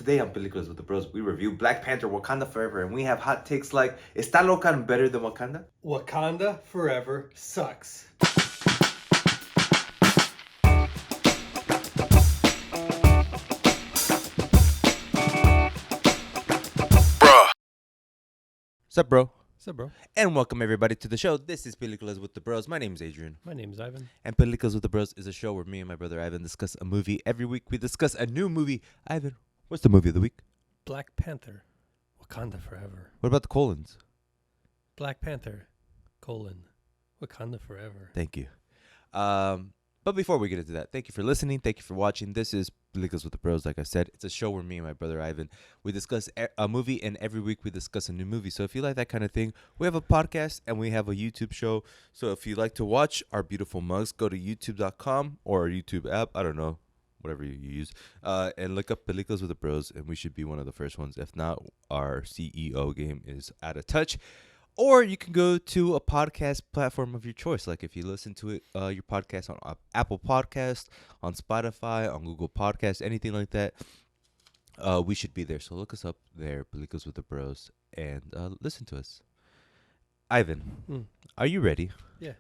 Today on Peliculas with the Bros, we review Black Panther, Wakanda Forever, and we have hot takes like, is Talokan better than Wakanda? Wakanda Forever sucks. What's up, bro? What's up, bro? And welcome everybody to the show. This is Peliculas with the Bros. My name is Adrian. My name's Ivan. And Peliculas with the Bros is a show where me and my brother Ivan discuss a movie. Every week we discuss a new movie. Ivan, what's the movie of the week? Black Panther, Wakanda Forever. What about the colons? Black Panther, Wakanda Forever. Thank you. But before we get into that, thank you for listening. Thank you for watching. This is Peliculas with the Bros. Like I said, it's a show where me and my brother Ivan, we discuss a movie, and every week we discuss a new movie. So if you like that kind of thing, we have a podcast and we have a YouTube show. So if you like to watch our beautiful mugs, go to youtube.com or our YouTube app. I don't know, whatever you use, and look up Peliculas with the Bros, and we should be one of the first ones. If not, our CEO game is out of touch. Or you can go to a podcast platform of your choice. Like if you listen to it, your podcast on Apple Podcast, on Spotify, on Google Podcast, anything like that, we should be there. So look us up there, Peliculas with the Bros, and listen to us. Ivan, are you ready? Yeah.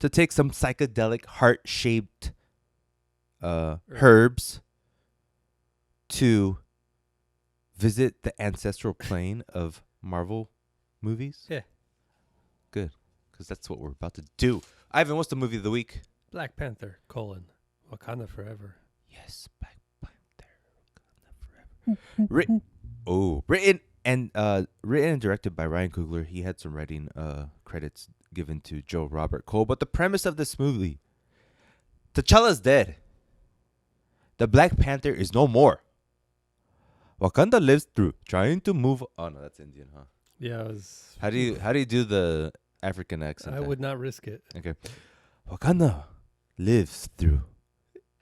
To take some psychedelic heart-shaped herbs to visit the ancestral plane of Marvel movies? Yeah. Good. Because that's what we're about to do. Ivan, what's the movie of the week? Black Panther, Wakanda Forever. Yes, Black Panther, Wakanda Forever. Written and directed by Ryan Coogler. He had some writing credits given to Joe Robert Cole. But the premise of this movie, T'Challa's dead. The Black Panther is no more. Wakanda lives through trying to move. Oh no, that's Indian, huh? Yeah, it was. How do you do the African accent? I would not risk it. Okay. Wakanda lives through.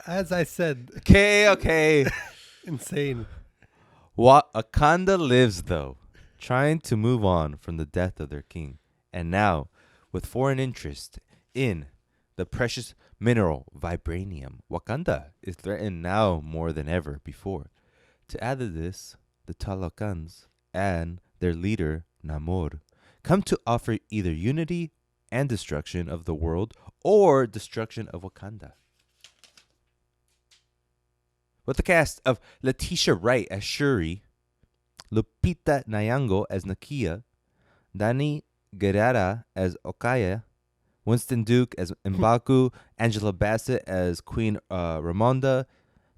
As I said. Okay. Insane. Wakanda lives though, trying to move on from the death of their king, and now, with foreign interest in the precious mineral vibranium, Wakanda is threatened now more than ever before. To add to this, the Talokans and their leader, Namor, come to offer either unity and destruction of the world or destruction of Wakanda. With the cast of Letitia Wright as Shuri, Lupita Nyong'o as Nakia, Dani Guerrera as Okaya, Winston Duke as M'Baku, Angela Bassett as Queen Ramonda,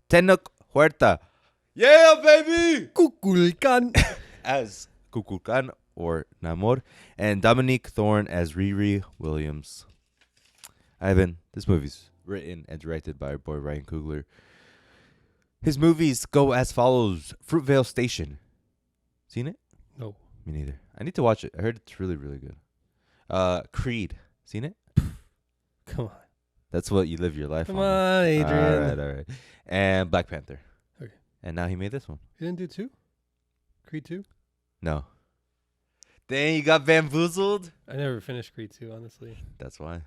Tenoch Huerta, yeah, baby! Kukulkan. As Kukulkan or Namor, and Dominique Thorne as Riri Williams. Ivan, this movie's written and directed by our boy Ryan Coogler. His movies go as follows. Fruitvale Station. Seen it? No. Me neither. I need to watch it. I heard it's really, really good. Creed. Seen it? Come on. That's what you live your life Come on. on, Adrian. All right. And Black Panther. Okay. And now he made this one. You didn't do 2? Creed 2? No. Dang, you got bamboozled? I never finished Creed 2, honestly. That's why.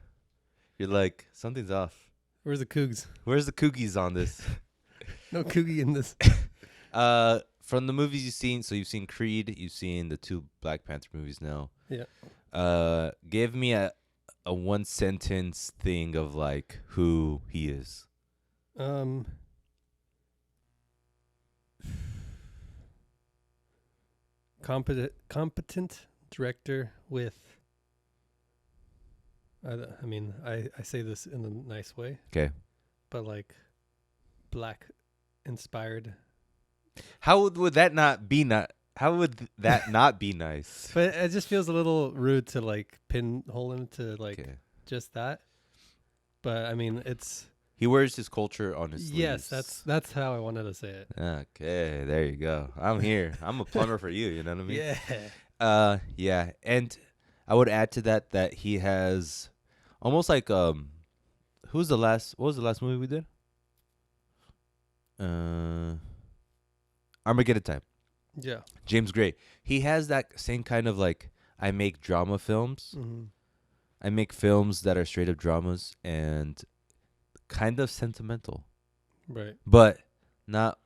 You're like, something's off. Where's the Cougs? Where's the cookies on this? No Coogie in this. From the movies you've seen, so you've seen Creed, you've seen the 2 Black Panther movies now. Yeah. Give me a one sentence thing of like who he is. Competent director with. I mean, I say this in a nice way. Okay. But like, black inspired. How would that not be How would that not be nice? But it just feels a little rude to like pinhole him to like just that. But I mean, it's. He wears his culture on his sleeves. Yes, that's how I wanted to say it. Okay, there you go. I'm here. I'm a plumber for you. You know what I mean? Yeah. Yeah, and I would add to that he has almost like What was the last movie we did? Armageddon Time. Yeah. James Gray. He has that same kind of like, I make drama films. Mm-hmm. I make films that are straight up dramas and kind of sentimental. Right. But not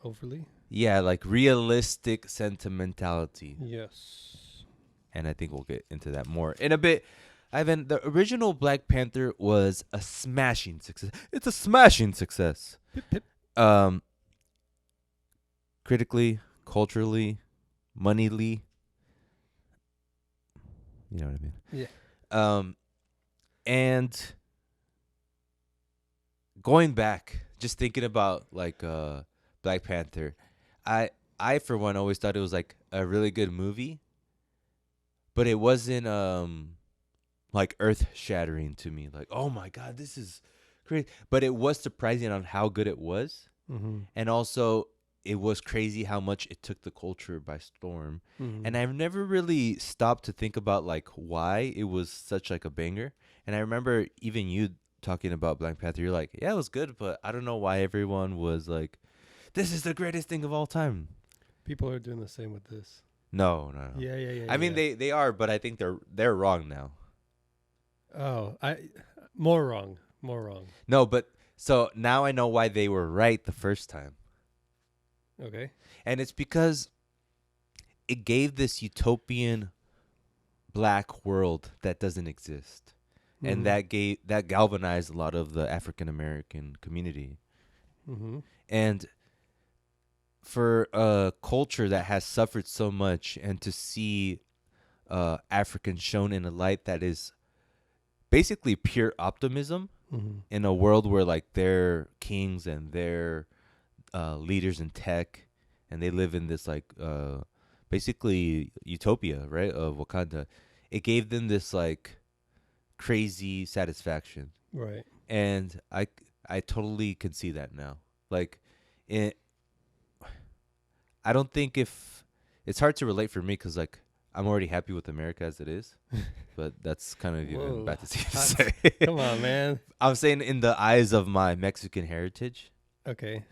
overly. Yeah, like realistic sentimentality. Yes. And I think we'll get into that more in a bit. Ivan, the original Black Panther was a smashing success. It's a smashing success. Pip, pip. Critically, culturally, moneyly. You know what I mean? Yeah. And going back, just thinking about like Black Panther, I for one always thought it was like a really good movie, but it wasn't like earth shattering to me. Like, oh my god, this is great. But it was surprising on how good it was, and also it was crazy how much it took the culture by storm. And I've never really stopped to think about like why it was such like a banger. And I remember even you talking about Black Panther, you're like, yeah, it was good, but I don't know why everyone was like, this is the greatest thing of all time. People are doing the same with this. No. Yeah. I mean, they are, but I think they're wrong now. Oh, more wrong. No, but so now I know why they were right the first time. Okay. And it's because it gave this utopian black world that doesn't exist. And that galvanized a lot of the African American community. And for a culture that has suffered so much, and to see Africans shown in a light that is basically pure optimism in a world where like they're kings and they're leaders in tech, and they live in this like basically utopia, right, of Wakanda. It gave them this like crazy satisfaction, right? And I totally can see that now. Like, I don't think if it's hard to relate for me because like I'm already happy with America as it is, but that's kind of even bad to say. Come on, man. I'm saying in the eyes of my Mexican heritage. Okay.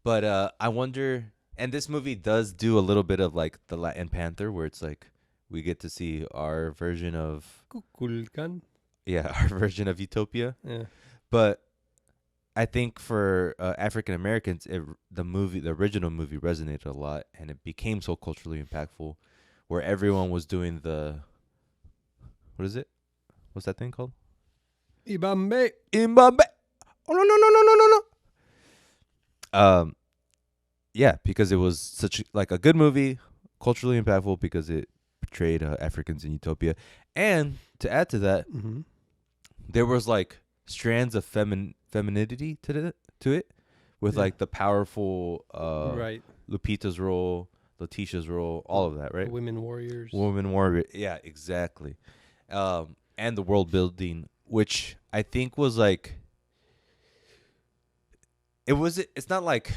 But I wonder, and this movie does do a little bit of like the Latin Panther, where it's like we get to see our version of Kukulkan. Yeah, our version of utopia. Yeah. But I think for African Americans, the original movie resonated a lot, and it became so culturally impactful, where everyone was doing what is it? What's that thing called? Ibambe. Oh no. Yeah, because it was such like a good movie, culturally impactful because it portrayed Africans in utopia, and to add to that, there was like strands of femininity to it, with like the powerful right, Lupita's role, Letitia's role, all of that, right? Women warrior. Yeah, exactly. And the world building, which I think was like, it's not like,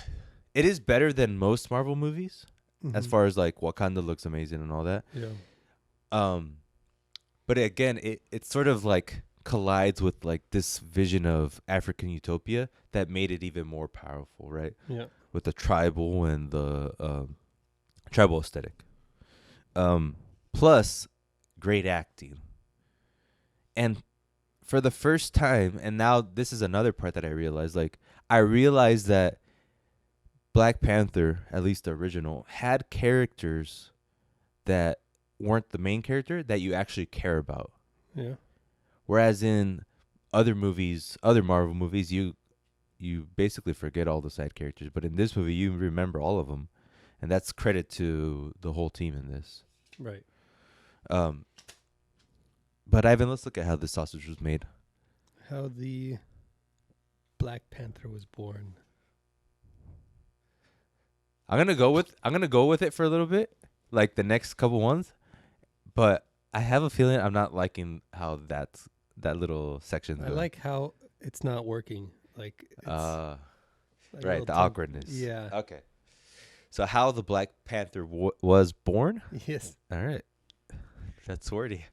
it is better than most Marvel movies as far as like Wakanda looks amazing and all that. Yeah. But again, it sort of like collides with like this vision of African utopia that made it even more powerful, right? Yeah. With the tribal and the tribal aesthetic. Plus great acting. And for the first time, and now this is another part that I realized that Black Panther, at least the original, had characters that weren't the main character that you actually care about. Yeah. Whereas in other Marvel movies, you basically forget all the side characters. But in this movie, you remember all of them. And that's credit to the whole team in this. Right. But Ivan, let's look at how this sausage was made. How the Black Panther was born. I'm gonna go with it for a little bit, like the next couple ones, but I have a feeling I'm not liking how that little section. I like how it's not working. Like it's right, the awkwardness. Yeah. Okay. So how the Black Panther was born? Yes. All right. That's wordy.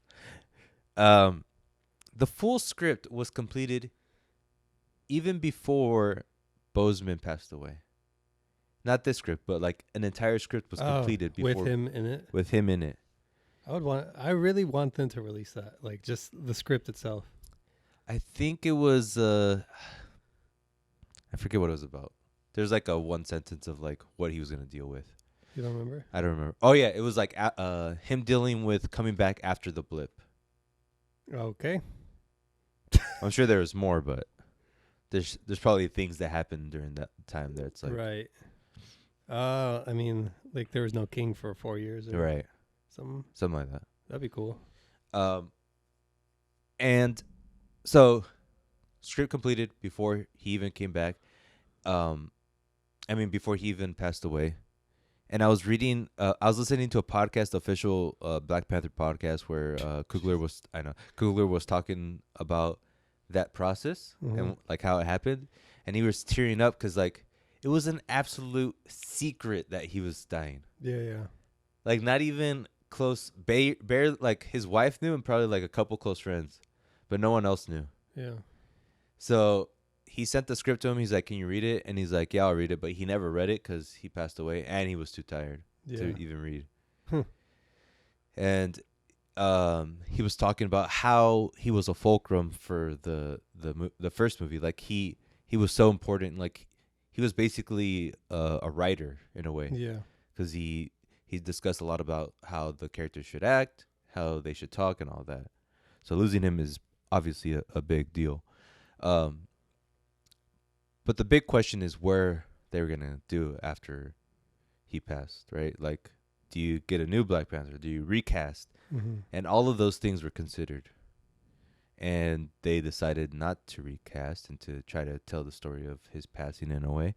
The full script was completed even before Boseman passed away. Not this script, but like an entire script was completed before, with him in it. With him in it. I really want them to release that, like just the script itself. I think it was I forget what it was about. There's like a one sentence of like what he was gonna deal with. You don't remember? I don't remember. Oh yeah, it was like him dealing with coming back after the blip. Okay. I'm sure there was more, but there's probably things that happened during that time that it's like Right. I mean, like there was no king for 4 years or right, something like that. That'd be cool. And so script completed before he even came back. I mean before he even passed away. And I was reading, I was listening to a podcast, official Black Panther podcast, where Coogler was talking about that process and like how it happened, and he was tearing up because like it was an absolute secret that he was dying. Yeah. Like not even close, bare like his wife knew and probably like a couple close friends, but no one else knew. Yeah. So he sent the script to him. He's like, "Can you read it?" And he's like, "Yeah, I'll read it." But he never read it because he passed away and he was too tired to even read. And he was talking about how he was a fulcrum for the first movie. Like he was so important. Like he was basically a writer in a way. Yeah. Because he discussed a lot about how the characters should act, how they should talk, and all that. So losing him is obviously a big deal. But the big question is where they were gonna do after he passed, right? Like, do you get a new Black Panther? Do you recast? And all of those things were considered. And they decided not to recast and to try to tell the story of his passing in a way.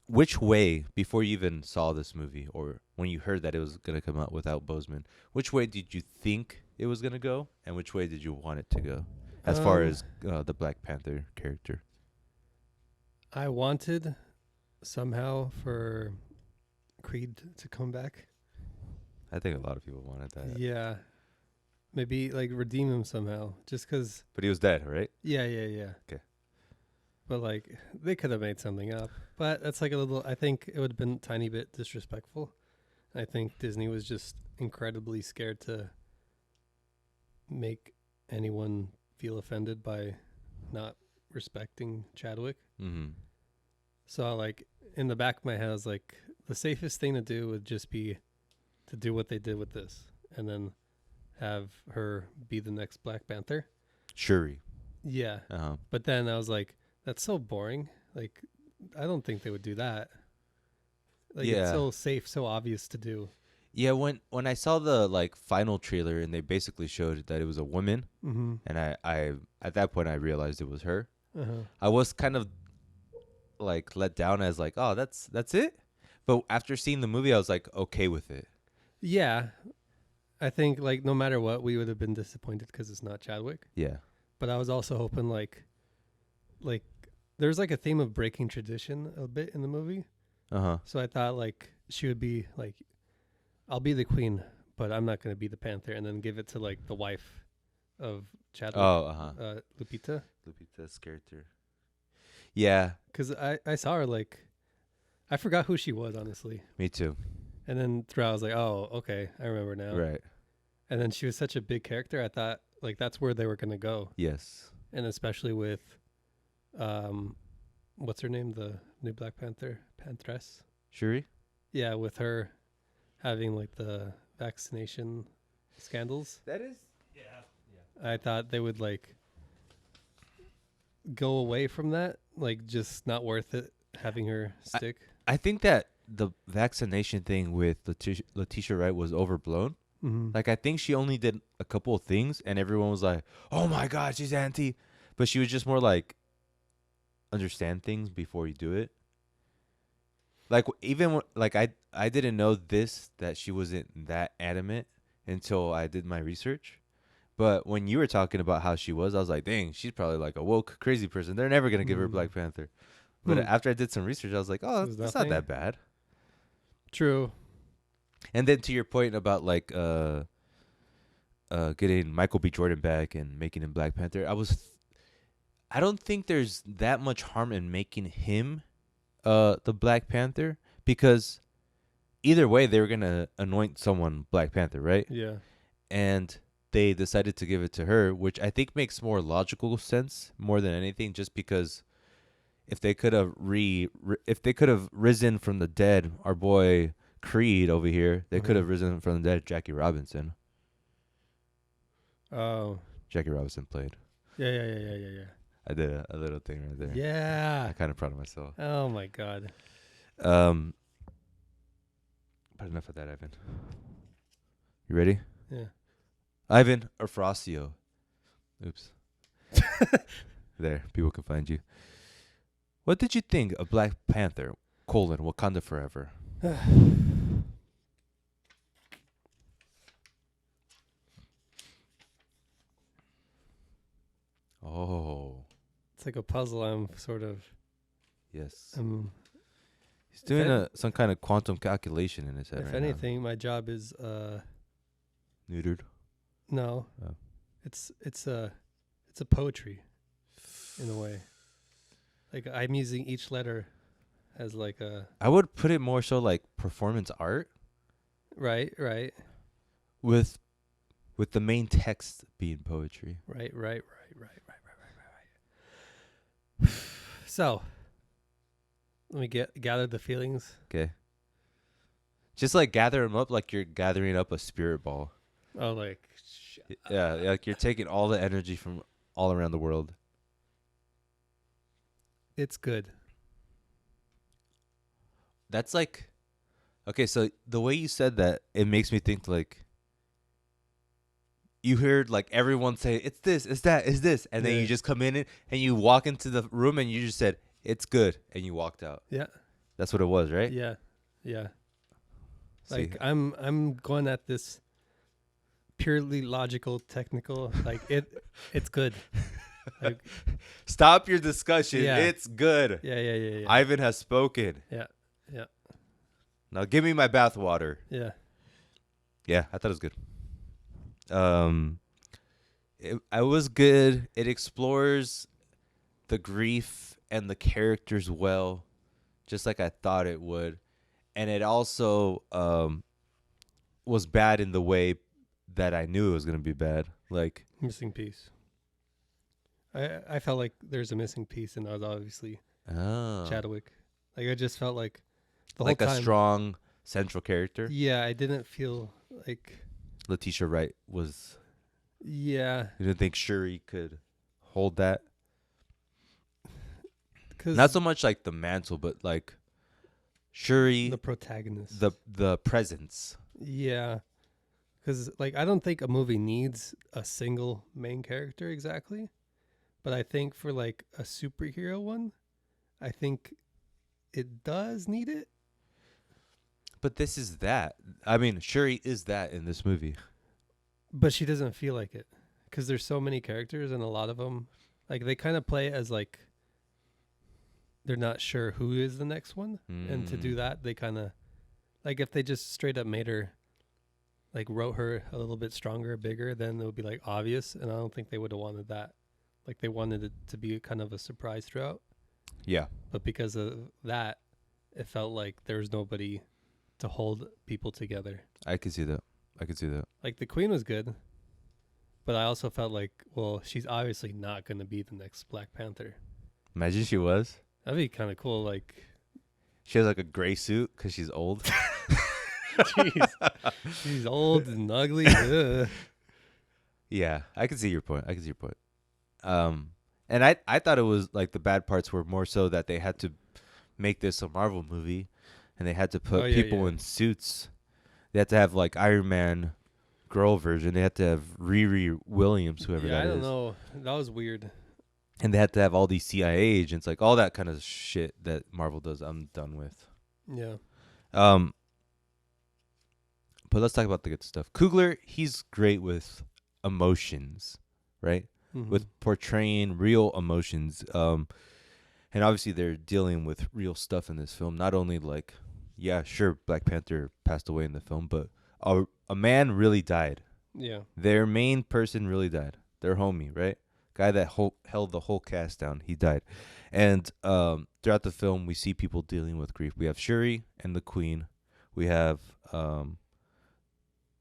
Which way, before you even saw this movie or when you heard that it was going to come out without Boseman, which way did you think it was going to go? And which way did you want it to go as far as the Black Panther character? I wanted somehow for Creed to come back. I think a lot of people wanted that. Yeah. Maybe like redeem him somehow just because. But he was dead, right? Yeah. Okay. But like they could have made something up. But that's like a little, I think it would have been a tiny bit disrespectful. I think Disney was just incredibly scared to make anyone feel offended by not respecting Chadwick. Mm-hmm. So like in the back of my head, I was like, the safest thing to do would just be to do what they did with this and then have her be the next Black Panther. Shuri. Yeah. Uh-huh. But then I was like, that's so boring. Like, I don't think they would do that. Like, it's so safe, so obvious to do. Yeah, when I saw the like final trailer and they basically showed that it was a woman, and I at that point I realized it was her. I was kind of like let down as like, oh, that's it. But after seeing the movie, I was like okay with it. Yeah, I think like no matter what, we would have been disappointed because it's not Chadwick. Yeah, but I was also hoping like there's like a theme of breaking tradition a bit in the movie. So I thought like she would be like, I'll be the queen, but I'm not going to be the Panther, and then give it to like the wife of Chadwick. Lupita's character. Yeah, because I saw her like, I forgot who she was honestly. Me too. And then throughout I was like, oh okay, I remember now. Right. And then she was such a big character. I thought like that's where they were going to go. Yes. And especially with, what's her name? The new Black Pantress. Shuri? Yeah, with her having like the vaccination scandals. That is, I thought they would like go away from that. Like just not worth it having her stick. I think that the vaccination thing with Letitia Wright was overblown. Like I think she only did a couple of things and everyone was like, oh my God, she's anti. But she was just more like, understand things before you do it. Like even like I didn't know that she wasn't that adamant until I did my research. But when you were talking about how she was, I was like, dang, she's probably like a woke crazy person. They're never gonna give her Black Panther. But after I did some research, I was like, oh, that's not that bad. True. And then to your point about like getting Michael B. Jordan back and making him Black Panther, I don't think there's that much harm in making him the Black Panther, because either way they were gonna anoint someone Black Panther, right? Yeah. And they decided to give it to her, which I think makes more logical sense more than anything, just because if they could have if they could have risen from the dead, our boy Creed over here, they could have risen from the dead. Jackie Robinson. Oh. Jackie Robinson played. Yeah. I did a little thing right there. Yeah. I'm kind of proud of myself. Oh my God. But enough of that, Ivan. You ready? Yeah. Ivan or Frostio. Oops. There, people can find you. What did you think of Black Panther, Wakanda Forever? Oh. It's like a puzzle. I'm sort of. Yes. He's if doing some kind of quantum calculation in his head If right anything, my job is neutered. no. Oh. It's a poetry in a way. Like I'm using each letter as like a I would put it more so like performance art right. with the main text being poetry. Right. So, let me gather the feelings. Okay. Just like gather them up like you're gathering up a spirit ball. Oh, like Yeah, like you're taking all the energy from all around the world. it's good. That's like, okay, so the way you said that, it makes me think like you heard like everyone say, it's this, it's that, it's this. And then Yeah. you just come in and you walk into the room and you just said, it's good. And you walked out. Yeah. That's what it was, right? Yeah. See? Like I'm going at this purely logical, technical. Like it's good. Like, Stop your discussion. Yeah. It's good. yeah. Ivan has spoken. Yeah. Now give me my bath water. Yeah. Yeah, I thought it was good. It was good. It explores the grief and the characters well, just like I thought it would. And it also was bad in the way that I knew it was going to be bad. Like, Missing piece. I felt like there's a missing piece, and that was obviously Chadwick. Like I just felt like the like whole a time, strong central character. Yeah, I didn't feel like. Letitia Wright was. Yeah. You didn't think Shuri could hold that? Cause Not so much like the mantle, but like Shuri, the protagonist. the presence. Yeah. Because like I don't think a movie needs a single main character exactly, but I think for like a superhero one, I think it does need it. But this is that. I mean, Shuri is that in this movie. But she doesn't feel like it because there's so many characters and a lot of them, like they kind of play as like they're not sure who is the next one, and to do that, they kind of like if they just straight up made her, like wrote her a little bit stronger, bigger, then it would be like obvious, and I don't think they would have wanted that. Like they wanted it to be kind of a surprise throughout. Yeah. But because of that, it felt like there was nobody to hold people together. I could see that. Like the Queen was good, but I also felt like, well, she's obviously not going to be the next Black Panther. Imagine she was. That'd be kind of cool. Like She has like a gray suit because she's old. Jeez. She's old and ugly. Ugh. Yeah, I can see your point. And I thought it was like the bad parts were more so that they had to make this a Marvel movie, and they had to put people in suits. They had to have like Iron Man girl version. They had to have Riri Williams, whoever that is. I don't know. That was weird. And they had to have all these CIA agents, like all that kind of shit that Marvel does. I'm done with. Yeah. But let's talk about the good stuff. Coogler, he's great with emotions, right? Mm-hmm. With portraying real emotions. And obviously they're dealing with real stuff in this film. Not only like, yeah, sure, Black Panther passed away in the film, but a man really died. Yeah. Their main person really died. Their homie, right? Guy that held the whole cast down. He died. And throughout the film, we see people dealing with grief. We have Shuri and the Queen. We have...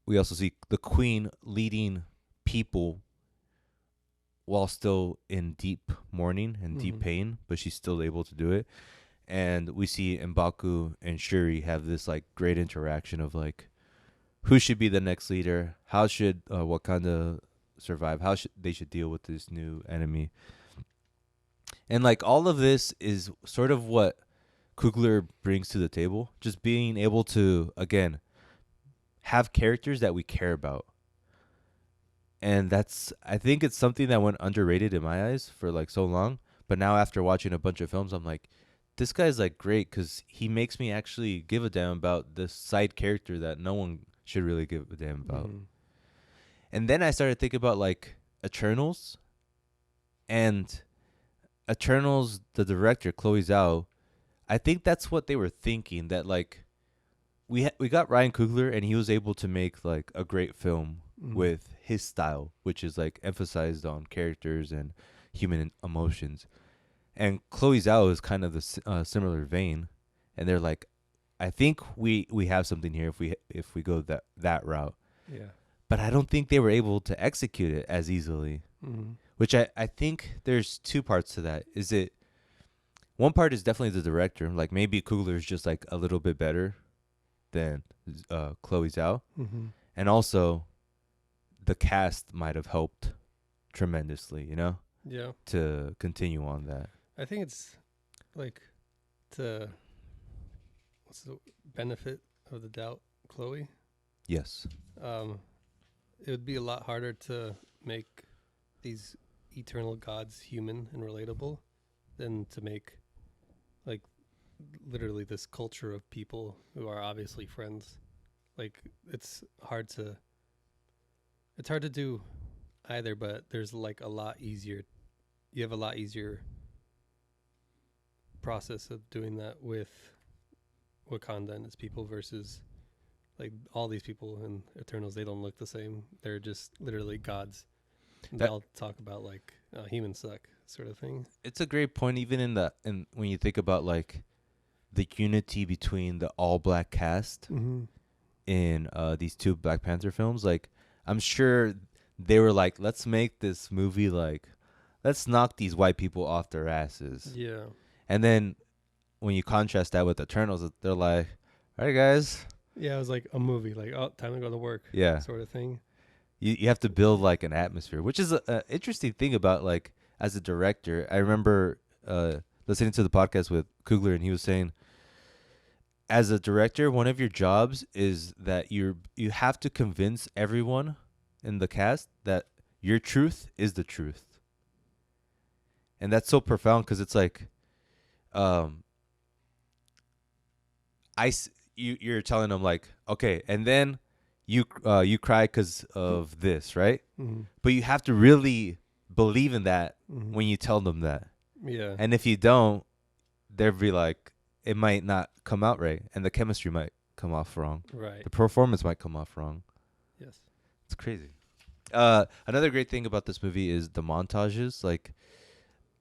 we also see the Queen leading people while still in deep mourning and deep pain, but she's still able to do it. And we see M'Baku and Shuri have this like great interaction of like who should be the next leader, how should Wakanda survive, how should they should deal with this new enemy. And like all of this is sort of what Coogler brings to the table, just being able to again have characters that we care about. And that's, I think it's something that went underrated in my eyes for like so long. But now after watching a bunch of films, I'm like, this guy's like great because he makes me actually give a damn about this side character that no one should really give a damn about. And then I started thinking about like Eternals. And Eternals, the director, Chloe Zhao, I think that's what they were thinking, that like we got Ryan Coogler and he was able to make like a great film with his style, which is like emphasized on characters and human emotions. And Chloe Zhao is kind of the similar vein, and they're like, I think we have something here if we go that route. Yeah. But I don't think they were able to execute it as easily. Which I think there's two parts to that. Is it one part is definitely the director, like maybe Coogler is just like a little bit better than Chloe Zhao, and also the cast might have helped tremendously, you know, to continue on that. I think it's like to what's the benefit of the doubt, Chloe. Yes. It would be a lot harder to make these eternal gods human and relatable than to make like literally this culture of people who are obviously friends. Like it's hard to do either, but there's like a lot easier. You have a lot easier process of doing that with Wakanda and its people versus like all these people in Eternals. They don't look the same. They're just literally gods. They'll talk about like humans suck sort of thing. It's a great point, even in when you think about like the unity between the all black cast in these two Black Panther films. Like I'm sure they were like, let's make this movie like, let's knock these white people off their asses. Yeah. And then when you contrast that with Eternals, they're like, all right, guys. Yeah, it was like a movie, like, oh, time to go to work. Yeah. Sort of thing. You have to build like an atmosphere, which is an interesting thing about like as a director. I remember listening to the podcast with Coogler, and he was saying, as a director, one of your jobs is that you have to convince everyone in the cast that your truth is the truth. And that's so profound because it's like, you're telling them like, okay, and then you cry because of this, right? But you have to really believe in that when you tell them that. Yeah. And if you don't, they'll be like, it might not come out right, and the chemistry might come off wrong. Right. The performance might come off wrong. Yes. It's crazy. Another great thing about this movie is the montages. Like,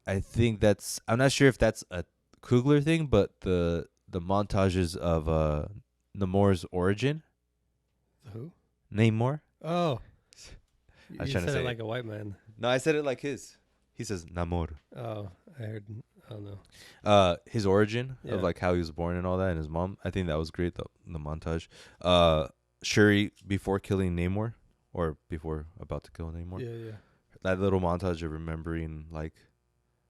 I think I'm not sure if that's a Coogler thing, but the montages of Namor's origin. Who? Namor. Oh. I was You trying to said say it like a white man. No, I said it like his. He says Namor. Oh, I heard. I don't know. His origin Yeah. of like how he was born and all that, and his mom. I think that was great. The montage. Shuri before killing Namor, or before about to kill Namor. Yeah. That little montage of remembering like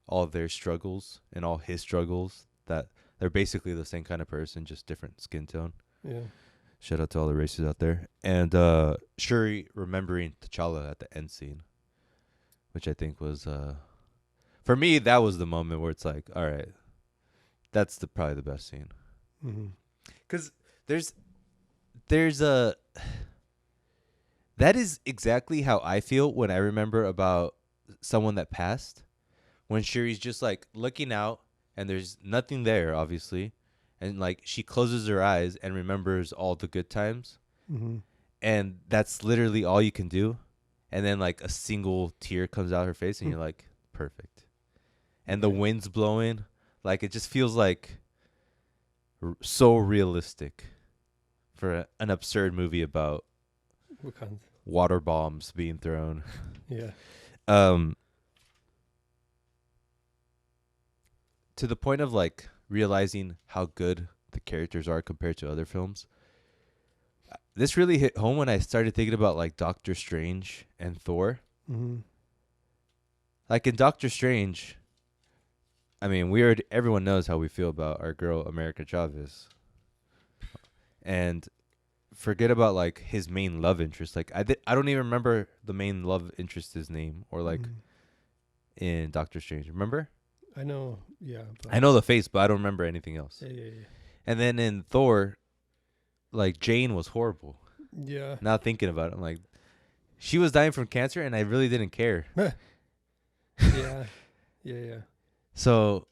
all of their struggles and all his struggles. That they're basically the same kind of person, just different skin tone. Yeah. Shout out to all the races out there. And Shuri remembering T'Challa at the end scene, which I think was, for me, that was the moment where it's like, all right, that's probably the best scene. Because there's a, that is exactly how I feel when I remember about someone that passed. When Shuri's just like looking out and there's nothing there, obviously. And like she closes her eyes and remembers all the good times. And that's literally all you can do. And then like a single tear comes out her face and you're like, perfect. And the wind's blowing. Like it just feels like so realistic for an absurd movie about Wakanda. water bombs being thrown. Yeah. to the point of like realizing how good the characters are compared to other films. This really hit home when I started thinking about like Doctor Strange and Thor. Mm-hmm. Like in Doctor Strange, I mean, everyone knows how we feel about our girl America Chavez. And forget about like his main love interest. Like I don't even remember the main love interest's name or like in Doctor Strange. Remember? I know. Yeah. But I know the face, but I don't remember anything else. Yeah. And then in Thor, like Jane was horrible. Yeah. Now thinking about it, I'm like, she was dying from cancer, and I really didn't care. Yeah. So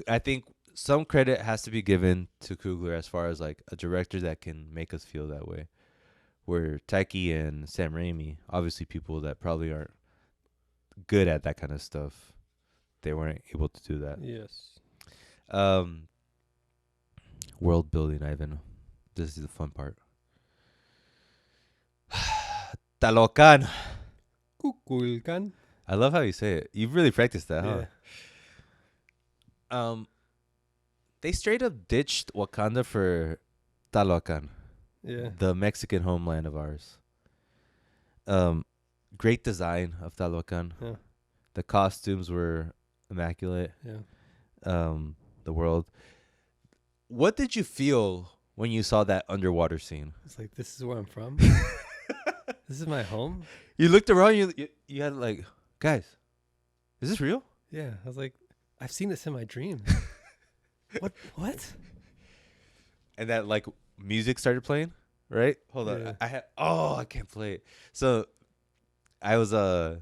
I think some credit has to be given to Coogler as far as like a director that can make us feel that way. Where Taiki and Sam Raimi, obviously people that probably aren't good at that kind of stuff, they weren't able to do that. Yes. World building, Ivan. This is the fun part. Talokan. Kukulkan. I love how you say it. You've really practiced that, huh? Yeah. They straight up ditched Wakanda for Talokan, Yeah. the Mexican homeland of ours. Great design of Talokan. Yeah. The costumes were immaculate. Yeah. The world. What did you feel when you saw that underwater scene? It's like, this is where I'm from. This is my home. You looked around. You had like, guys, is this real? Yeah. I was like, I've seen this in my dreams. What? And that like music started playing, right? Hold Yeah. on. I can't play it. So I was on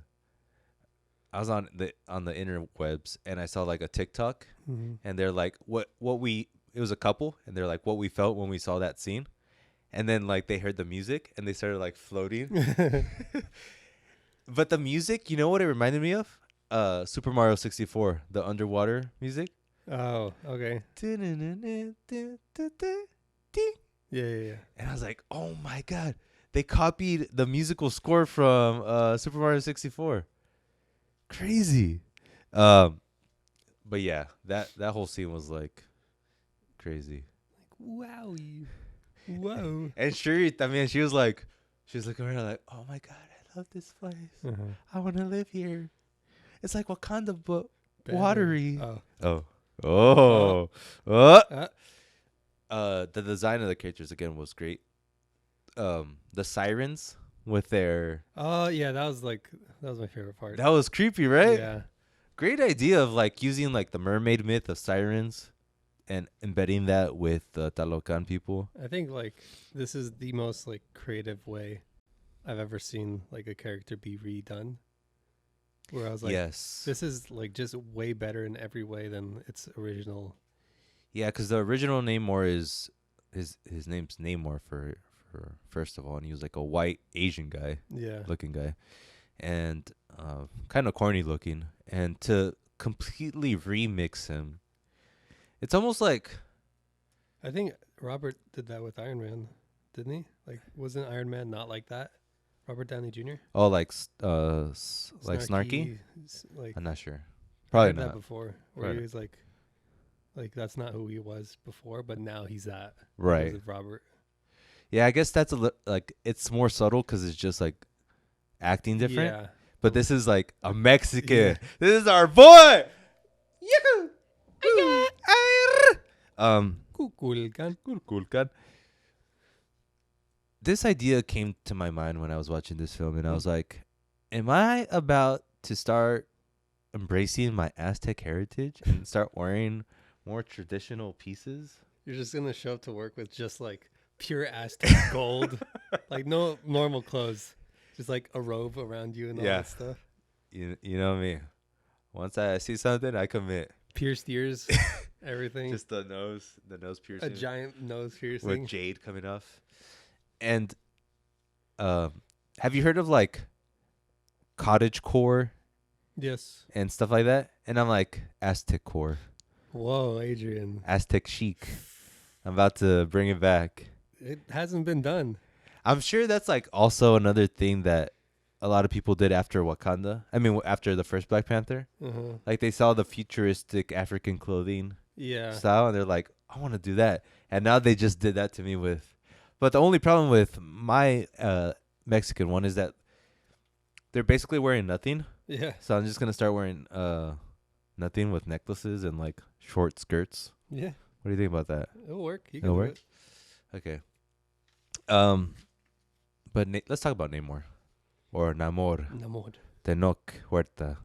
the interwebs and I saw like a TikTok and they're like it was a couple and they're like what we felt when we saw that scene. And then like they heard the music and they started like floating. But the music, you know what it reminded me of? Super Mario 64, the underwater music. Oh, okay. Yeah. And I was like, oh my God. They copied the musical score from Super Mario 64. Crazy. But yeah, that whole scene was like crazy. Wow. Whoa. And Shuri, I mean, she was looking around like, oh my God, I love this place. I want to live here. It's like Wakanda, but watery. The design of the characters again was great. The sirens with their yeah, that was my favorite part. that was creepy, right? Yeah. Great idea of like using like the mermaid myth of sirens and embedding that with the Talokan people. I think like this is the most like creative way I've ever seen like a character be redone. Where I was like, yes, this is like just way better in every way than its original. Yeah, because the original Namor is his name's Namor for first of all, and he was like a white Asian guy, looking guy, and kind of corny looking. And to completely remix him, it's almost like I think Robert did that with Iron Man, didn't he? Like, wasn't Iron Man not like that? Robert Downey Jr. Oh, like snarky? Like, I'm not sure. I Probably heard not. that before, where he was like that's not who he was before, but now he's that. Right. Because of Robert. Yeah, I guess that's like it's more subtle because it's just like acting different. Yeah. But this is like a Mexican. Yeah. This is our boy. Yahoo! Kukulkan. This idea came to my mind when I was watching this film, and I was like, am I about to start embracing my Aztec heritage and start wearing more traditional pieces? You're just going to show up to work with just like pure Aztec gold, like no normal clothes, just like a robe around you and all that stuff. You know me. Once I see something, I commit. Pierced ears, everything. Just the nose piercing. A giant nose piercing. With jade coming off. And have you heard of like cottage-core? Yes. And stuff like that? And I'm like, Aztec-core. Whoa, Adrian. Aztec chic. I'm about to bring it back. It hasn't been done. I'm sure that's like also another thing that a lot of people did after Wakanda. I mean, after the first Black Panther. Uh-huh. Like they saw the futuristic African clothing Yeah. style, and they're like, I want to do that. And now they just did that to me with. But the only problem with my Mexican one is that they're basically wearing nothing. Yeah. So I'm just gonna start wearing nothing with necklaces and like short skirts. Yeah. What do you think about that? It'll work. You can It'll do work? Okay. But let's talk about Namor or Namor it. Namor. Tenoch Huerta.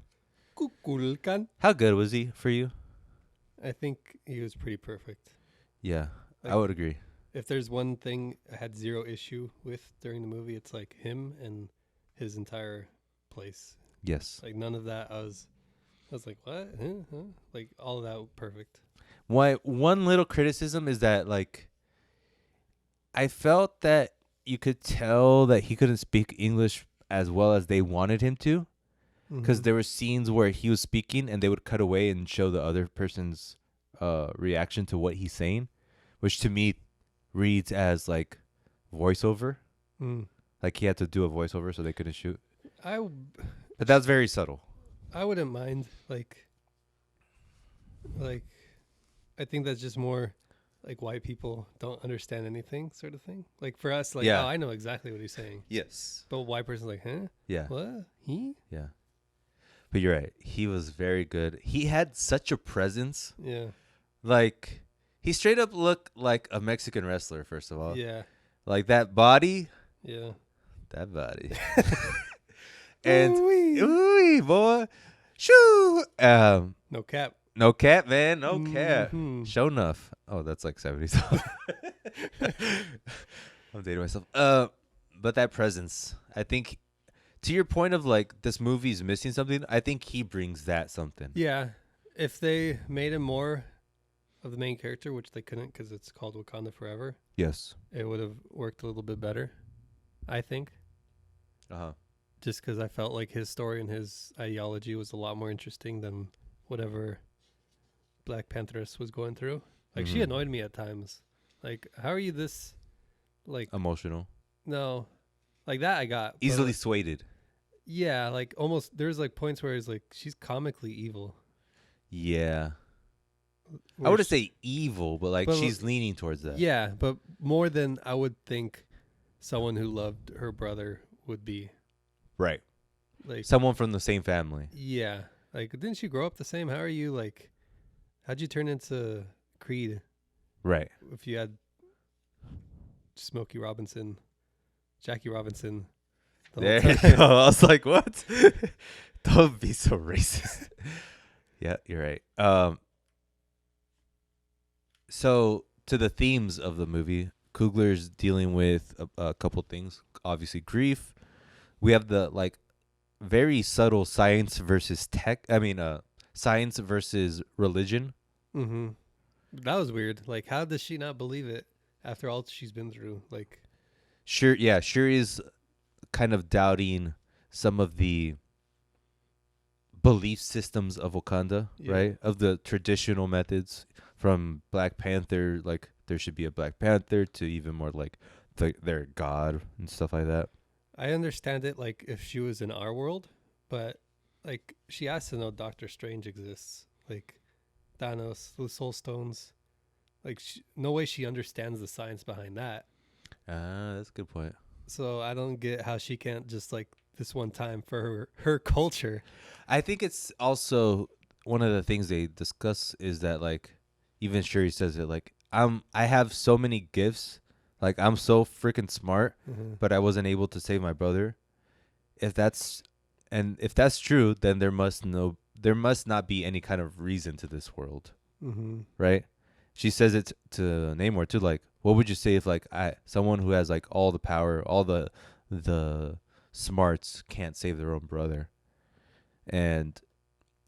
Kukulkan. How good was he for you? I think he was pretty perfect. Yeah, Like, I would agree. If there's one thing I had zero issue with during the movie, it's like him and his entire place. Yes. Like none of that. I was like, what? Huh? Like all of that perfect. One little criticism is that like I felt that you could tell that he couldn't speak English as well as they wanted him to, because Mhm. there were scenes where he was speaking and they would cut away and show the other person's reaction to what he's saying, which to me reads as like voiceover. Mm. Like he had to do a voiceover so they couldn't shoot. I But that's very subtle. wouldn't mind like I think that's just more like white people don't understand anything sort of thing. Like for us, like Yeah. oh, I know exactly what he's saying, Yes. but a white person's like, huh? Yeah. What? He? Yeah. But you're right. He was very good. He had such a presence. Yeah. Like he straight up looked like a Mexican wrestler, first of all. Yeah. Like that body. Yeah. That body. And Ooh-wee. ooh, boy. Shoo. No cap. No cap, man. No cap. Mhm. Show enough. Oh, that's like 70s. I'm dating myself. But that presence, I think, to your point of like this movie's missing something, I think he brings that something. Yeah. If they made him more of the main character, which they couldn't because it's called Wakanda Forever, Yes. it would have worked a little bit better, I think. Uh-huh. Just because I felt like his story and his ideology was a lot more interesting than whatever Black Pantheress was going through. Like, she Mhm. annoyed me at times. Like, how are you this, like, Emotional. no, like that I got. but, Easily like, swayed. yeah, like almost, there's like points where it's like, she's comically evil. Yeah. I Where wouldn't she- say evil, but like But, she's leaning towards that. Yeah, but more than I would think someone who loved her brother would be. Right. Like, Someone from the same family. yeah. Like, didn't she grow up the same? How are you, like, how'd you turn into Creed Right. if you had Smokey Robinson, Jackie Robinson? the whole There you time? go. I was like, what? Don't be so racist. Yeah, you're right. So to the themes of the movie, Coogler's dealing with a couple things. Obviously, grief. We have the like very subtle science versus tech. I mean, science versus religion. Mm-hmm. That was weird. Like, how does she not believe it after all she's been through? Like, Sure, yeah, sure is kind of doubting some of the belief systems of Wakanda, Yeah. right? Of the traditional methods from Black Panther, like there should be a Black Panther, to even more like their god and stuff like that. I understand it, like, if she was in our world, but, like, she has to know Doctor Strange exists. Like, Thanos, the Soul Stones. Like, no way she understands the science behind that. That's a good point. So I don't get how she can't just, like, this one time for her culture. I think it's also one of the things they discuss is that like even Shuri says it like I have so many gifts, like I'm so freaking smart, Mm-hmm. but I wasn't able to save my brother. If that's true, then there must not be any kind of reason to this world, Mm-hmm. right? She says it to Namor too, like what would you say if like someone who has like all the power, all the smarts can't save their own brother? And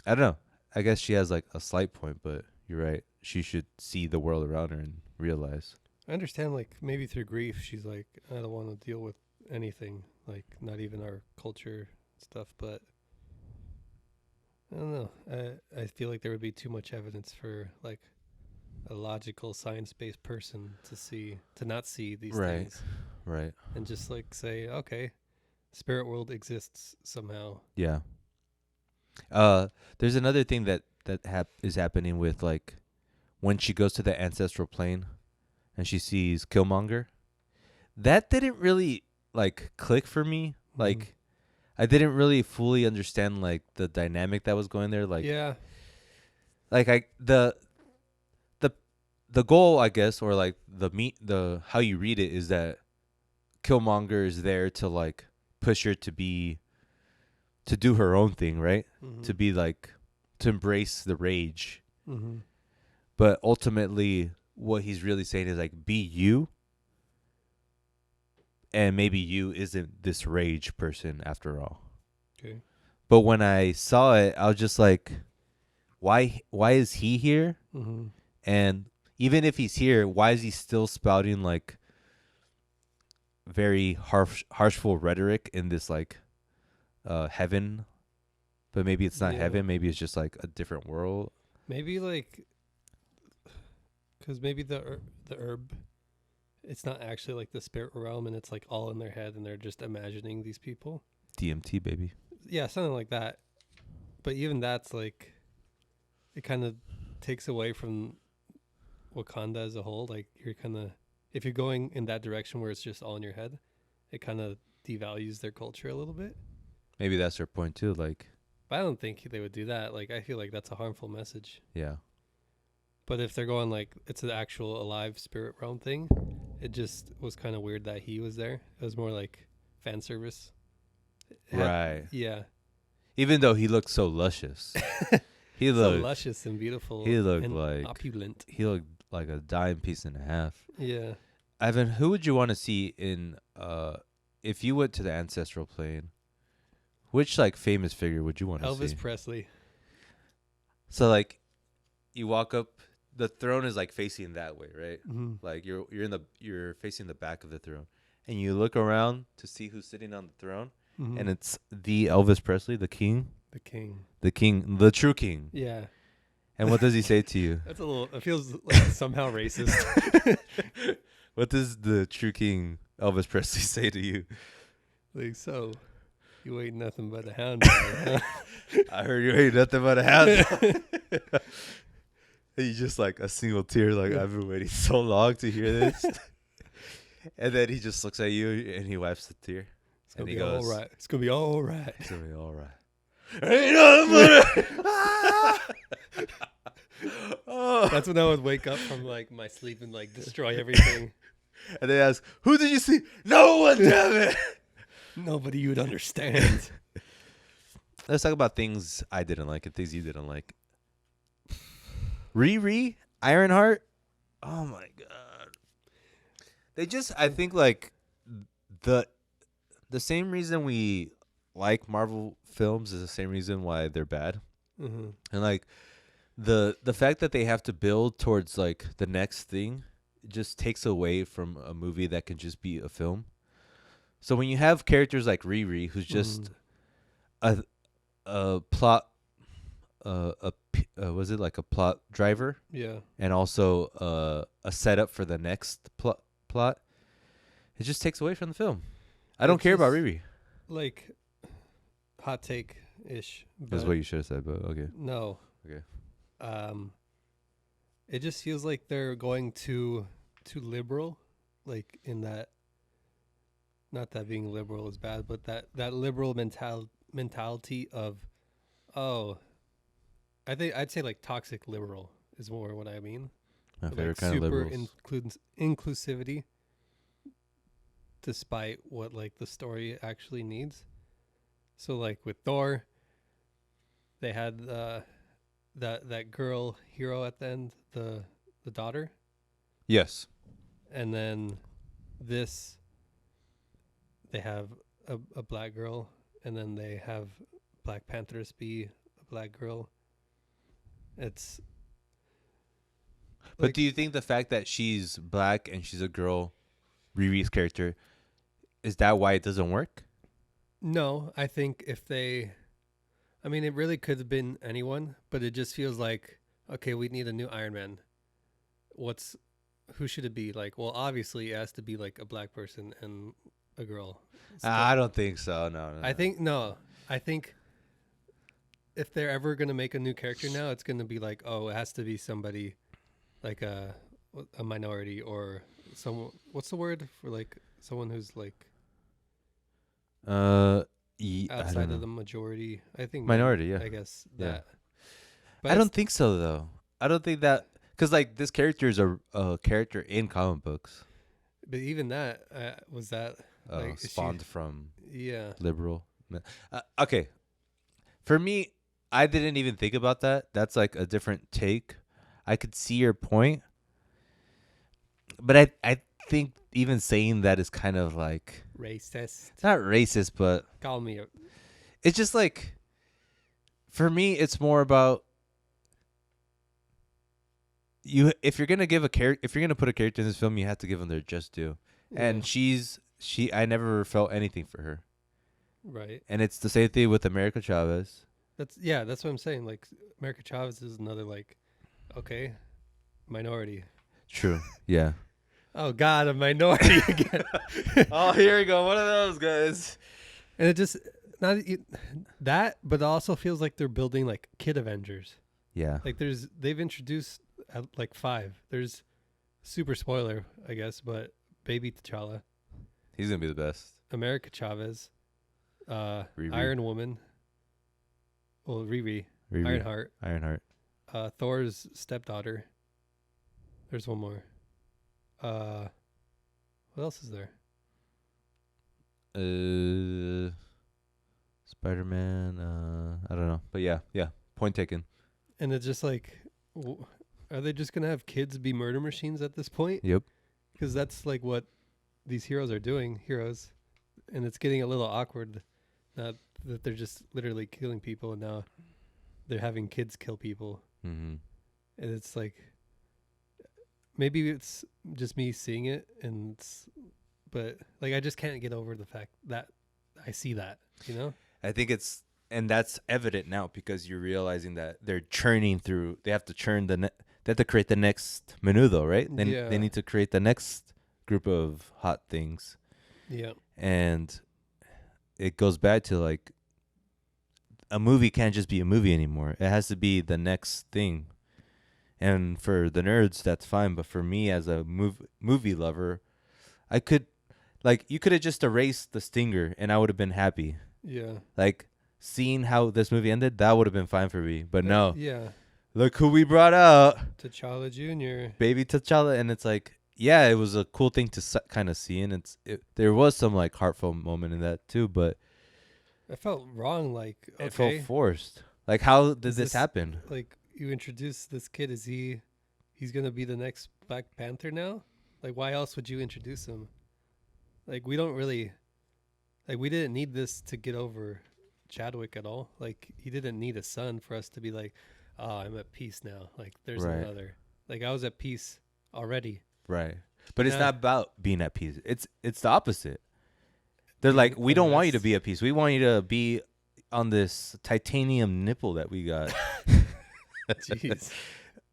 I don't know. I guess she has like a slight point, but you're right. She should see the world around her and realize. I understand, like, maybe through grief, she's like, I don't want to deal with anything, like, not even our culture stuff, but I don't know. I feel like there would be too much evidence for, like, a logical, science-based person to not see these Right. things Right. and just, like, say, okay, spirit world exists somehow. Yeah. There's another thing that is happening with like when she goes to the ancestral plane and she sees Killmonger. That didn't really like click for me. Like I didn't really fully understand like the dynamic that was going there. Like Yeah. like I the goal, I guess, or like the how you read it is that Killmonger is there to like push her to do her own thing, right? To be like to embrace the rage. But ultimately what he's really saying is like be you, and maybe you isn't this rage person after all. Okay. But when I saw it, I was just like, why is he here? And even if he's here, why is he still spouting like very harshful rhetoric in this like heaven? But maybe it's not heaven. Maybe it's just like a different world. Maybe like, because maybe the herb, it's not actually like the spirit realm, and it's like all in their head, and they're just imagining these people. DMT, baby. Yeah, something like that. But even that's like, it kind of takes away from Wakanda as a whole. Like you're kind of, if you're going in that direction where it's just all in your head, it kind of devalues their culture a little bit. Maybe that's their point too. Like, but I don't think they would do that. Like I feel like that's a harmful message. yeah. But if they're going like it's an actual alive spirit realm thing, it just was kind of weird that he was there. It was more like fan service. Right. Yeah. Even though he looked so luscious. He So looked luscious and beautiful. He looked and like opulent. He looked like a dime piece and a half. Yeah. Ivan, who would you want to see in if you went to the ancestral plane? Which like famous figure would you want to see? Elvis Presley. So like you walk up, the throne is like facing that way, right? Like you're facing the back of the throne, and you look around to see who's sitting on the throne, and it's the Elvis Presley, the king. The king, the true king. Yeah. And what does he say to you? That's a little, it feels like somehow racist. What does the true king Elvis Presley say to you? Like, so, you ain't nothing but a hound dog, huh? I heard you ain't nothing but a hound dog. And you just like a single tear, like I've been waiting so long to hear this. And then he just looks at you and he wipes the tear. It's gonna be all right. It's gonna be all right. It's gonna be all right. Ain't nothing but oh. That's when I would wake up from like my sleep and like destroy everything. And they ask, who did you see? No one, damn it. Nobody you would understand. Let's talk about things I didn't like and things you didn't like. Riri, Ironheart. Oh my god. They just, I think like the same reason we like Marvel films is the same reason why they're bad. And like the fact that they have to build towards like the next thing just takes away from a movie that can just be a film. So when you have characters like Riri, who's just a plot was it like a plot driver? Yeah. And also a setup for the next plot. It just takes away from the film. I don't care about Riri. Like hot take ish. That's what you should have said, but okay. No. Okay. It just feels like they're going too liberal, like in that. Not that being liberal is bad, but that liberal mentality of, oh, I think I'd say like toxic liberal is more what I mean. My But favorite like kind of super liberals. inclusivity, despite what like the story actually needs. So like with Thor, they had that girl hero at the end, the daughter. Yes. And then this, they have a black girl, and then they have Black Panthers be a black girl. It's. But do you think the fact that she's black and she's a girl, Riri's character, is that why it doesn't work? No, I think if they, I mean, it really could have been anyone, but it just feels like, okay, we need a new Iron Man. Who should it be? Like, well, obviously it has to be like a black person, and a girl. I don't think so. No. I think no. I think if they're ever gonna make a new character now, it's gonna be like, oh, it has to be somebody like a minority or someone. What's the word for like someone who's like outside of the majority? I think minority. Yeah, I guess Yeah. that. But I don't think so though. I don't think that because like this character is a character in comic books. But even that was that like Spawned from yeah. liberal. Okay, for me, I didn't even think about that. That's like a different take. I could see your point, but I think even saying that is kind of like Racist. it's not racist, but Call me. it's just like for me, it's more about you. If you're gonna give a character, if you're gonna put a character in this film, you have to give them their just due. And I never felt anything for her. Right. And it's the same thing with America Chavez. That's what I'm saying. Like America Chavez is another like, okay, minority. True. Yeah. Oh God, a minority again. Oh, here we go. One of those guys. And it just that, but it also feels like they're building like Kid Avengers. Yeah. Like they've introduced like 5. There's super spoiler, I guess, but Baby T'Challa, He's gonna be the best. America Chavez, Riri. Iron Woman, well Riri. Ironheart. Thor's stepdaughter. There's one more. What else is there? Spider-Man. I don't know, but yeah. Point taken. And it's just like, are they just gonna have kids be murder machines at this point? Yep. Because that's like what these heroes are doing. And it's getting a little awkward. Not that they're just literally killing people, and now they're having kids kill people. Mm-hmm. And it's like, maybe it's just me seeing it, but like I just can't get over the fact that I see that, you know? I think and that's evident now because you're realizing that they're churning through. They have to churn they have to create the next menudo, right? They need to create the next group of hot things. Yeah. And it goes back to like a movie can't just be a movie anymore. It has to be the next thing. And for the nerds, that's fine. But for me as a movie lover, I could, like, you could have just erased the stinger and I would have been happy. Yeah. Like, seeing how this movie ended, that would have been fine for me. But no. Yeah. Look who we brought out. T'Challa Jr. Baby T'Challa. And it's like, yeah, it was a cool thing to kind of see. And there was some, like, heartfelt moment in that, too. But I felt wrong. Like, okay. it felt forced. Like, how did this happen? Like, you introduce this kid. He's going to be the next Black Panther now? Like, why else would you introduce him? Like, we didn't need this to get over Chadwick at all. Like, he didn't need a son for us to be like, oh, I'm at peace now. Like, there's another. Like, I was at peace already. Right. But it's not about being at peace. It's the opposite. They're like, we don't want you to be at peace. We want you to be on this titanium nipple that we got. Jeez.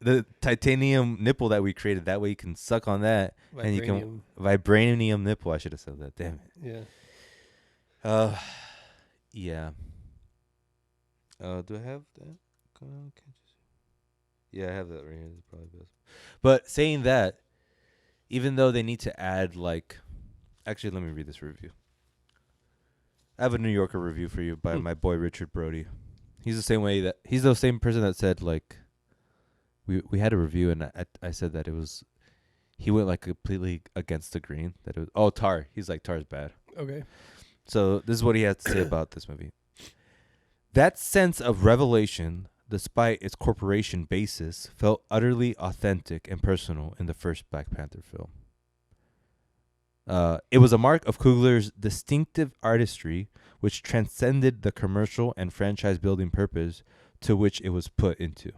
The titanium nipple that we created. That way you can suck on that. Vibranium. And you can vibranium nipple. I should have said that. Damn it. Yeah. Yeah. Do I have that? Yeah, I have that right here. That's probably best. But saying that, even though they need to add actually, let me read this review. I have a New Yorker review for you by my boy Richard Brody. He's the same person that said we had a review and I said that he went like completely against the grain that it was Tar. He's like Tar's bad. Okay. So this is what he had to say about this movie. That sense of revelation, despite its corporation basis, felt utterly authentic and personal in the first Black Panther film. It was a mark of Coogler's distinctive artistry, which transcended the commercial and franchise-building purpose to which it was put into.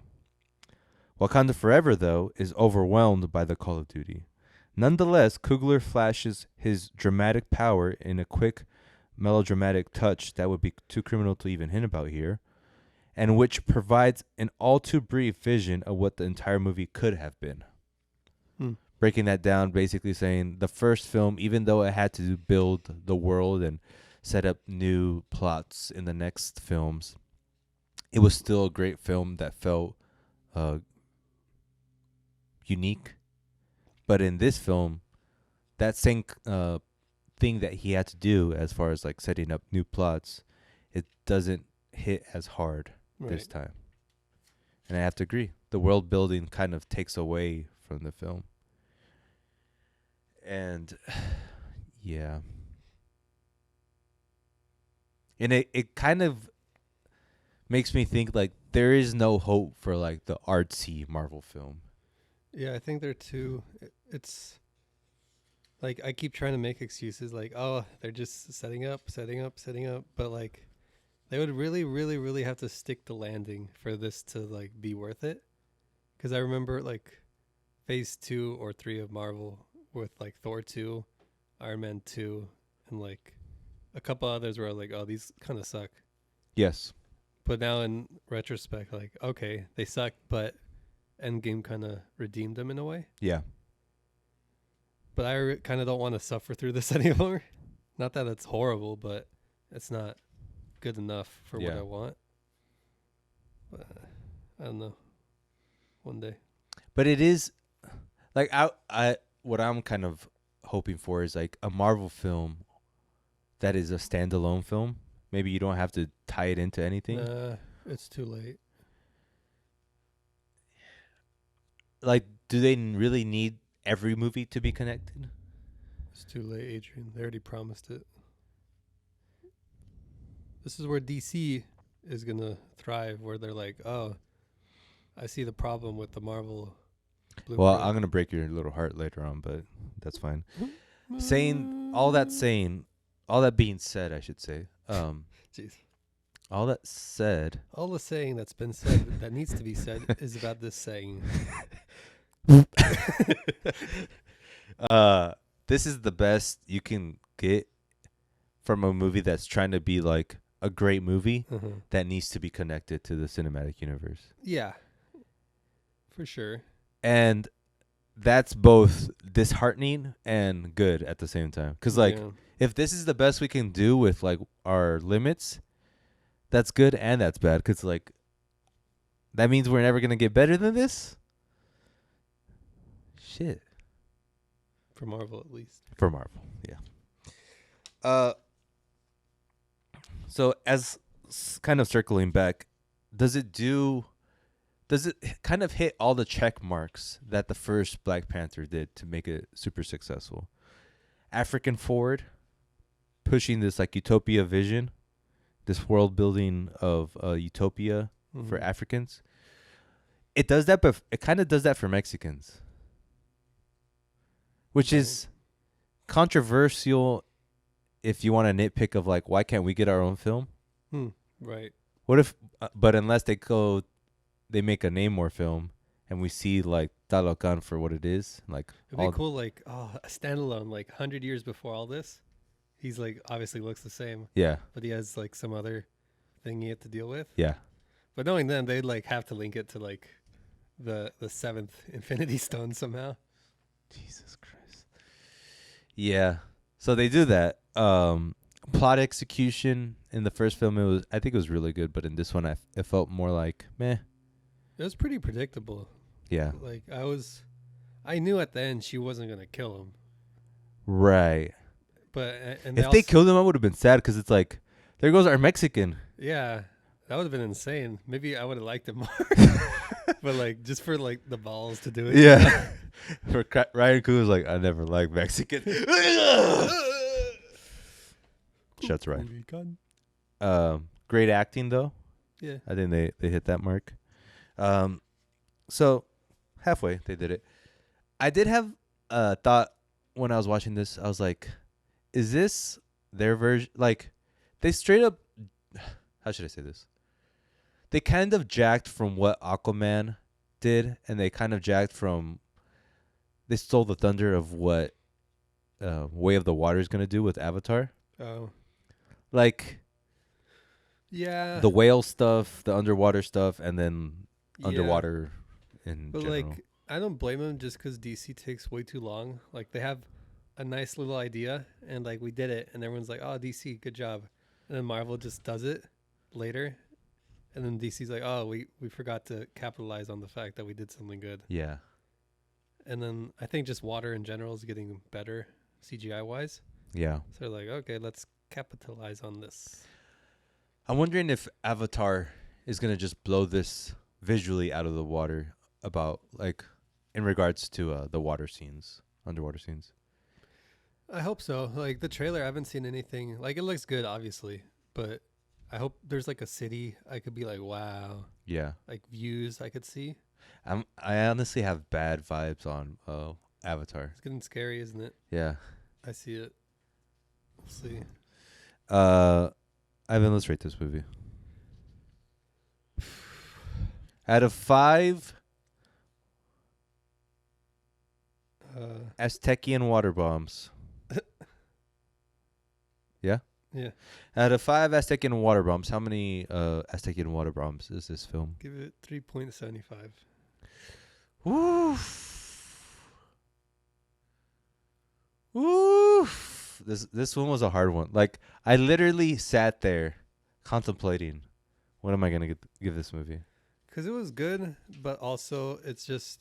Wakanda Forever, though, is overwhelmed by the Call of Duty. Nonetheless, Coogler flashes his dramatic power in a quick, melodramatic touch that would be too criminal to even hint about here, and which provides an all too brief vision of what the entire movie could have been. breaking that down, basically saying the first film, even though it had to build the world and set up new plots in the next films, it was still a great film that felt unique. But in this film, that same thing that he had to do as far as like setting up new plots, it doesn't hit as hard this time. And I have to agree. The world building kind of takes away from the film. And yeah. And it kind of makes me think like there is no hope for like the artsy Marvel film. Yeah, I think they're too. It's like I keep trying to make excuses like, oh, they're just setting up. But like they would really have to stick the landing for this to like be worth it. Because I remember like phase 2 or 3 of Marvel with like Thor 2, Iron Man 2, and like a couple others where I was like, oh, these kind of suck. Yes. But now in retrospect, like, okay, they suck, but Endgame kind of redeemed them in a way. Yeah. But I kind of don't want to suffer through this anymore. Not that it's horrible, but it's not good enough for what I want. But I don't know. One day. But it is like I what I'm kind of hoping for is like a Marvel film that is a standalone film. Maybe you don't have to tie it into anything. It's too late. Like, do they really need every movie to be connected? It's too late, Adrian. They already promised it. This is where DC is going to thrive, where they're like, oh, I see the problem with the Marvel blueprint. Well, I'm going to break your little heart later on, but that's fine. All that being said, I should say. Jeez. All that said. All the saying that's been said that needs to be said is about this saying. This is the best you can get from a movie that's trying to be like a great movie that needs to be connected to the cinematic universe. Yeah. For sure. And that's both disheartening and good at the same time. Because, like, if this is the best we can do with, like, our limits, that's good and that's bad. Because, like, that means we're never going to get better than this? Shit. For Marvel, at least. For Marvel, yeah. So, as kind of circling back, does it kind of hit all the check marks that the first Black Panther did to make it super successful? African forward, pushing this like utopia vision, this world building of utopia for Africans. It does that, but it kind of does that for Mexicans, which is controversial if you want to nitpick of like, why can't we get our own film? Right. What if, but unless they make a Namor film and we see like Talokan for what it is, like it'd be cool, like a standalone, like 100 years before all this. He's like obviously looks the same. Yeah. But he has like some other thing he had to deal with. Yeah. But knowing them, they'd like have to link it to like the 7th Infinity Stone somehow. Jesus Christ. Yeah. So they do that. Plot execution in the first film, I think it was really good, but in this one, it felt more like meh. It was pretty predictable. Yeah. Like I knew at the end she wasn't gonna kill him. Right. But if they killed him, I would have been sad because it's like, there goes our Mexican. Yeah, that would have been insane. Maybe I would have liked it more. But like just for like the balls to do it. Yeah. For Ryan Coogler like, I never liked Mexican. That's right. Great acting though. Yeah. I think they hit that mark. So halfway they did it. I did have a thought when I was watching this. I was like, is this their version? Like, they straight up, how should I say this? They kind of jacked from what Aquaman did, and they kind of jacked from, they stole the thunder of what Way of the Water is going to do with Avatar. Oh. Like, yeah, the whale stuff, the underwater stuff, and then underwater in but general. like I don't blame them just because DC takes way too long. Like they have a nice little idea and like we did it and everyone's like, oh, DC, good job. And then Marvel just does it later. And then DC's like, oh, we forgot to capitalize on the fact that we did something good. Yeah. And then I think just water in general is getting better CGI wise. Yeah. So they're like, okay, let's capitalize on this. I'm wondering if Avatar is gonna just blow this visually out of the water about like in regards to the water scenes, underwater scenes. I hope so. Like the trailer, I haven't seen anything. Like it looks good, obviously, but I hope there's like a city I could be like, wow, Yeah. like views I could see. I honestly have bad vibes on Avatar. It's getting scary, isn't it? Yeah. I see it. We'll see. Ivan, let's rate this movie. Out of 5 Aztecian water bombs. Yeah? Yeah. Out of 5 Aztecian water bombs, how many Aztecian water bombs is this film? Give it 3.75. Woof. Woof. This one was a hard one. Like I literally sat there contemplating, what am I gonna give this movie? Because it was good, but also it's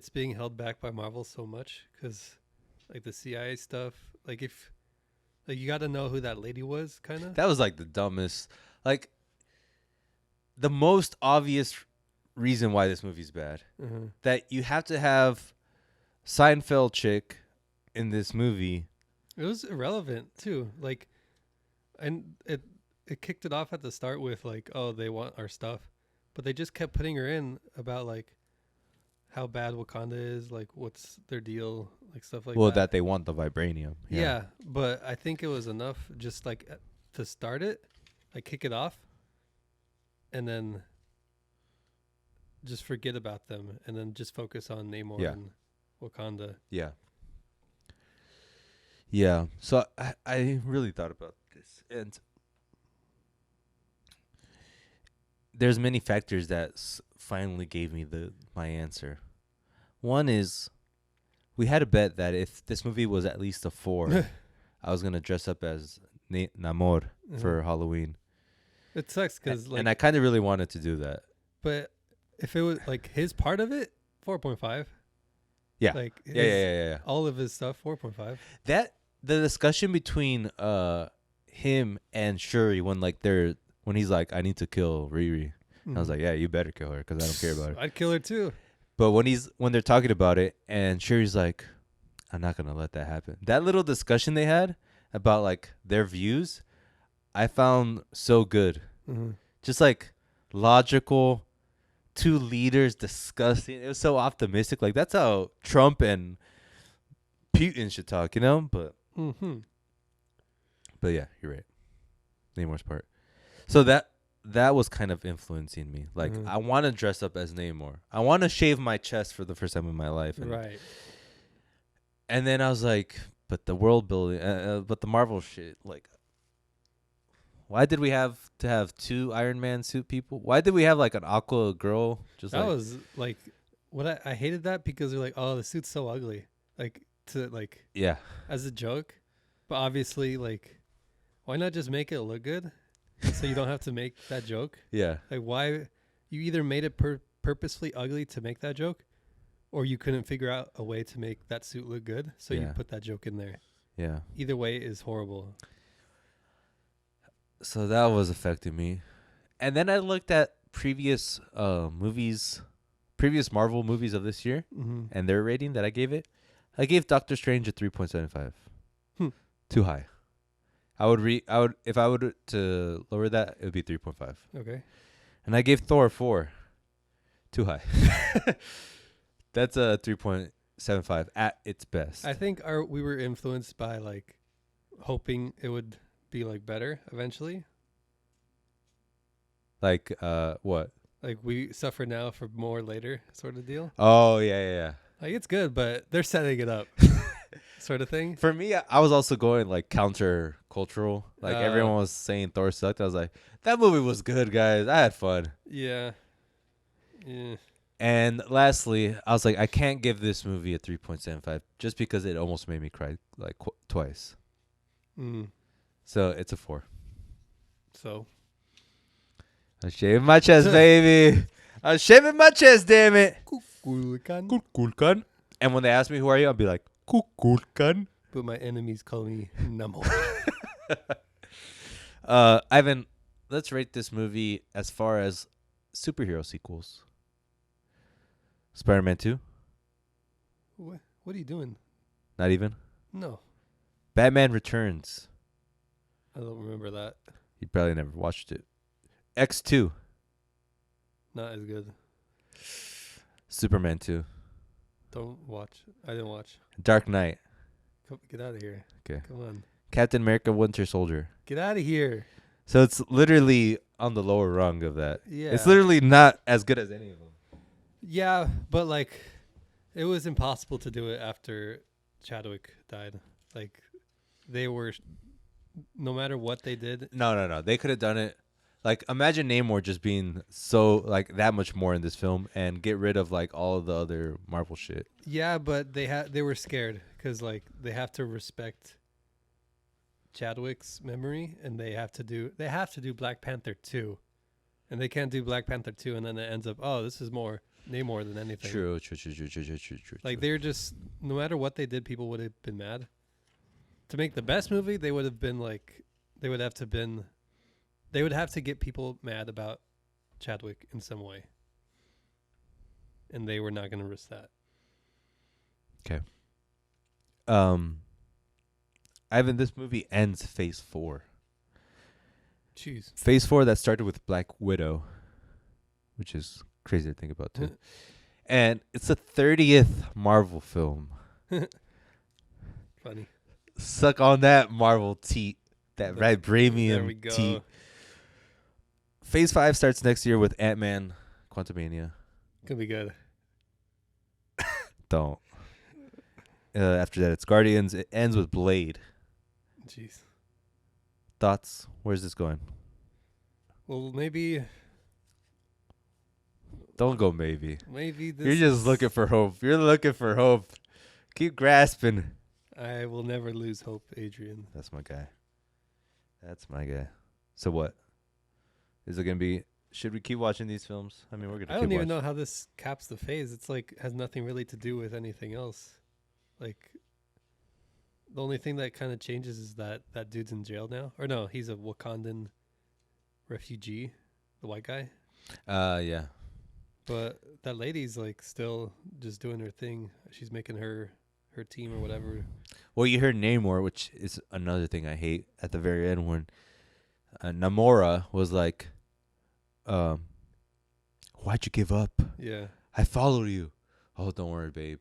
being held back by Marvel so much. Because like the CIA stuff, like if like you got to know who that lady was, kind of. That was like the dumbest, like the most obvious reason why this movie's bad. Uh-huh. That you have to have Seinfeld chick in this movie. It was irrelevant too. Like, and it kicked it off at the start with like, oh, they want our stuff, but they just kept putting her in about like how bad Wakanda is, like what's their deal, like stuff like that. Well, that they want the vibranium. Yeah, but I think it was enough just like to start it, like kick it off, and then just forget about them, and then just focus on Namor and Wakanda. Yeah. Yeah. So I really thought about this, and there's many factors that finally gave me my answer. One is we had a bet that if this movie was at least a 4, I was gonna dress up as Namor for Halloween. It sucks because like, and I kind of really wanted to do that. but if it was like his part of it, 4.5. Yeah. Like Yeah. all of his stuff, 4.5. That the discussion between him and Shuri when he's like, I need to kill Riri. I was like, yeah, you better kill her because I don't care about her. I'd kill her too. But when they're talking about it and Shuri's like, I'm not gonna let that happen. That little discussion they had about like their views, I found so good. Just like logical, 2 leaders discussing. It was so optimistic. Like that's how Trump and Putin should talk, you know? But yeah, you're right. Namor's part. So that was kind of influencing me. Like I want to dress up as Namor. I want to shave my chest for the first time in my life. Right. And then I was like, but the world building, but the Marvel shit, like, why did we have to have 2 Iron Man suit people? Why did we have like an Aqua girl? Just that was like, what I hated that because they're like, oh, the suit's so ugly, like to like as a joke, but obviously like, why not just make it look good, so you don't have to make that joke? Yeah. Like why you either made it purposefully ugly to make that joke, or you couldn't figure out a way to make that suit look good, so you put that joke in there. Yeah. Either way is horrible. So that was affecting me. And then I looked at previous Marvel movies of this year and their rating that I gave it. I gave Doctor Strange a 3.75. Too high. I would if I would to lower that, it would be 3.5. Okay. And I gave Thor 4. Too high. That's a 3.75 at its best. I think we were influenced by like hoping it would be like better eventually. Like what? Like we suffer now for more later sort of deal. Oh yeah. Like it's good, but they're setting it up sort of thing. For me, I was also going like counter cultural. Like everyone was saying Thor sucked. I was like, that movie was good, guys. I had fun. Yeah. And lastly, I was like, I can't give this movie a 3.75 just because it almost made me cry like twice. Mm. So it's a 4. So I'm shaving my chest, baby. I'm shaving my chest, damn it. Kukulkan. And when they ask me who are you, I'll be like, Kukulkan. But my enemies call me Namor. Ivan, let's rate this movie as far as superhero sequels. Spider-Man 2? What are you doing? Not even? No, Batman Returns. I don't remember that. You probably never watched it. X2. Not as good. Superman 2. Don't watch. I didn't watch. Dark Knight. Get out of here. Okay. Come on. Captain America Winter Soldier. Get out of here. So it's literally on the lower rung of that. Yeah. It's literally not as good as any of them. Yeah, but like, it was impossible to do it after Chadwick died. Like, they were, no matter what they did. No. They could have done it. Like, imagine Namor just being so, like, that much more in this film and get rid of, like, all the other Marvel shit. Yeah, but they were scared because, like, they have to respect Chadwick's memory, and they have to do Black Panther 2. And they can't do Black Panther 2, and then it ends up, oh, this is more Namor than anything. True. Like, they're just, no matter what they did, people would have been mad. To make the best movie, they would have been like, they would have to get people mad about Chadwick in some way. And they were not going to risk that. Okay. Ivan, this movie ends Phase 4. Jeez. Phase 4 that started with Black Widow, which is crazy to think about, too. And it's the 30th Marvel film. Funny. Suck on that, Marvel teat. That vibranium There we go. teat. Phase 5 starts next year with Ant-Man Quantumania. Could be good. Don't. After that, it's Guardians. It ends with Blade. Jeez. Thoughts? Where's this going? Well, maybe Don't go maybe. this You're just looking for hope. You're looking for hope. Keep grasping. I will never lose hope, Adrian. That's my guy. So what? Is it going to be... Should we keep watching these films? I mean, we're going to I keep don't even watching. know how this caps the phase. It's like has nothing really to do with anything else. Like, the only thing that kind of changes is that dude's in jail now. Or no, he's a Wakandan refugee, the white guy. Yeah. But that lady's like still just doing her thing. She's making her team or whatever. Well, you heard Namor, which is another thing I hate at the very end when Namora was like, why'd you give up? Yeah. I followed you. Oh, don't worry, babe.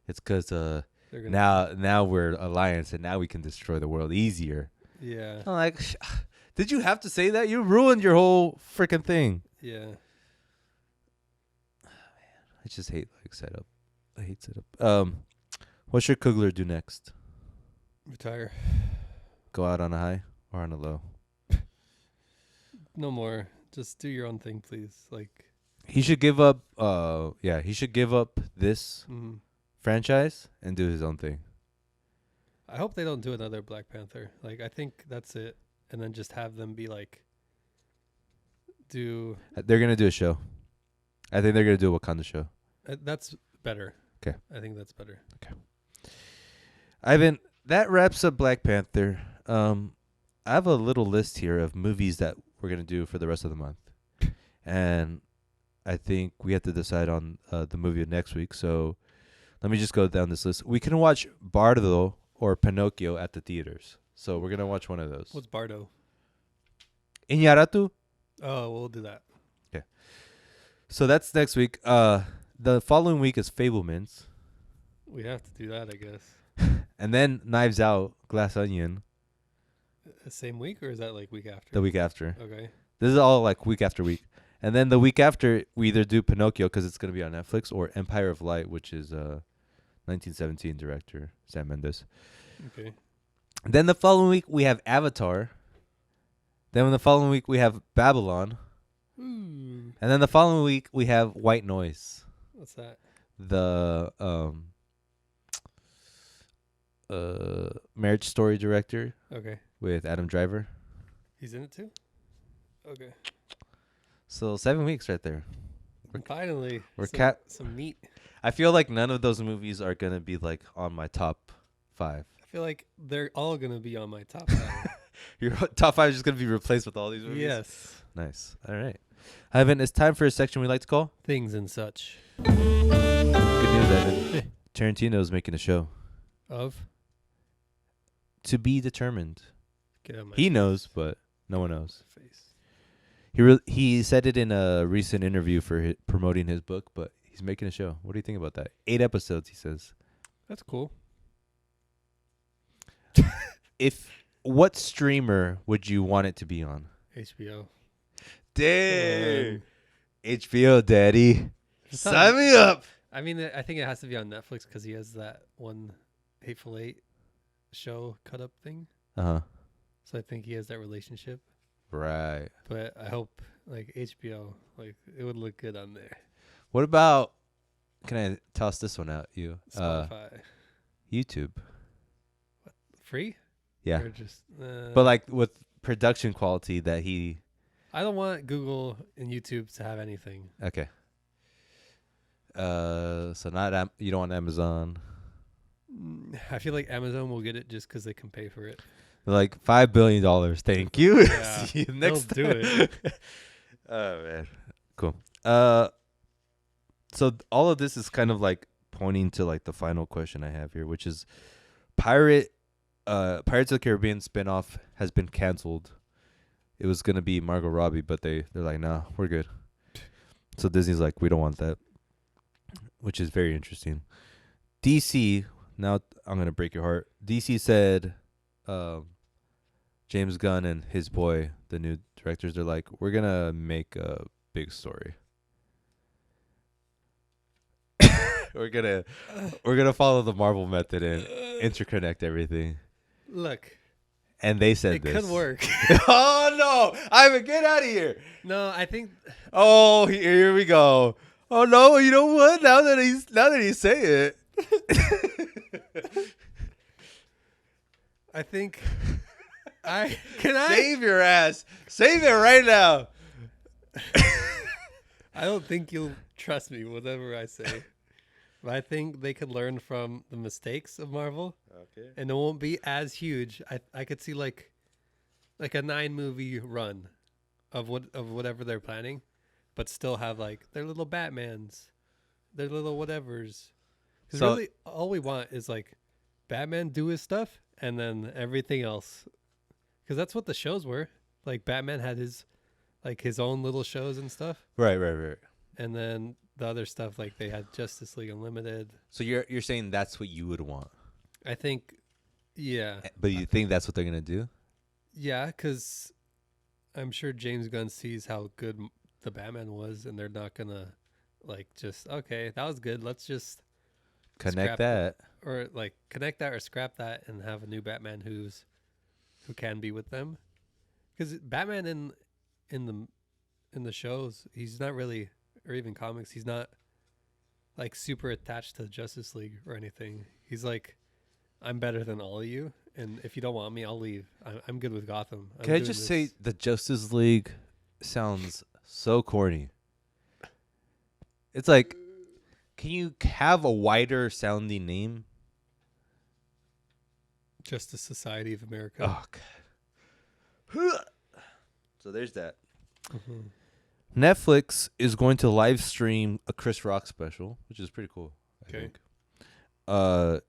It's because They're gonna now we're alliance and now we can destroy the world easier. Yeah. I'm like, did you have to say that? You ruined your whole freaking thing. Yeah. I just hate setup. I hate setup. What should Coogler do next? Retire. Go out on a high or on a low? No more. Just do your own thing, please. Like, He should give up. He should give up this franchise and do his own thing. I hope they don't do another Black Panther. Like, I think that's it. And then just have them be like, They're gonna do a show. I think they're gonna do a Wakanda show. That's better. Okay. I think that's better. Ivan, that wraps up Black Panther. I have a little list here of movies that we're gonna do for the rest of the month, and I think we have to decide on the movie of next week. So let me just go down this list. We can watch Bardo or Pinocchio at the theaters. So we're gonna watch one of those. What's Bardo? Iñárritu. Oh, we'll do that. Okay. So that's next week. The following week is Fablemans, We have to do that, I guess. and then Knives Out, Glass Onion, The same week, or is that like week after? the week after. Okay. This is all like week after week. And then the week after, we either do Pinocchio because it's going to be on Netflix, or Empire of Light, which is 1917 director Sam Mendes. Okay. Then the following week, we have Avatar. Then the following week, we have Babylon. Ooh. And then the following week, we have White Noise. What's that? the Marriage Story director Okay. with Adam Driver. He's in it too? Okay. So 7 weeks right there. Finally. We're some meat. I feel like none of those movies are gonna be like on my top 5. I feel like they're all going to be on my top 5. Your top 5 is just gonna be replaced with all these movies. Yes. Nice. All right, Ivan. It's time for a section we like to call Things and such. Good News. Ivan. Tarantino's making a show. Of? To be determined. Get out my He knows, but no one knows. face. He said it in a recent interview for promoting his book, but he's making a show. What do you think about that? 8 episodes, he says. That's cool. What streamer would you want it to be on? HBO. Dang. HBO, daddy. It's Sign not- me up. I mean, I think it has to be on Netflix because he has that one Hateful Eight show cut up thing. Uh-huh. So I think he has that relationship. Right. But I hope like HBO, like it would look good on there. What about, can I toss this one out you? Spotify. YouTube. Free? Yeah. Or just, But like with production quality that he, I don't want Google and YouTube to have anything. okay. So not you don't want Amazon. I feel like Amazon will get it just because they can pay for it. Like $5 billion. Thank you. Yeah, See you next they'll do time. Oh man. Cool. So all of this is kind of like pointing to like the final question I have here, which is Pirates of the Caribbean spinoff has been canceled. It was gonna be Margot Robbie, but they're like, nah, we're good. So Disney's like, we don't want that, which is very interesting. DC, now I'm gonna break your heart. DC said, James Gunn and his boy, the new directors, they're like, we're gonna make a big story. we're gonna follow the Marvel method and interconnect everything. Look, And they said it this could work. Oh no, Ivan, get out of here. No, I think Oh, here we go. Oh no, you know what? Now that he's saying it. I think can I Save your ass. Save it right now. I don't think you'll trust me whatever I say. But I think they could learn from the mistakes of Marvel. Okay. And it won't be as huge. I could see like a 9-movie run of whatever they're planning, but still have like their little Batmans, their little whatevers. Because So- really, all we want is like Batman do his stuff, and then everything else. Because that's what the shows were. Like Batman had his own little shows and stuff, Right. and then the other stuff like they had Justice League Unlimited. So you're saying that's what you would want, I think, yeah. but you think that's what they're gonna do? Yeah, because I'm sure James Gunn sees how good the Batman was, and they're not gonna like just okay, that was good. Let's just Connect scrap that. or like connect that or scrap that and have a new Batman who can be with them. Because Batman in the shows, he's not really, or even comics, he's not like super attached to Justice League or anything. He's like, I'm better than all of you, and if you don't want me, I'll leave. I'm good with Gotham. I'm Can I doing just this." say the Justice League sounds so corny. It's like, can you have a wider sounding name? Justice Society of America. Oh god. So there's that. Mhm. Netflix is going to live stream a Chris Rock special, which is pretty cool. I Okay. think.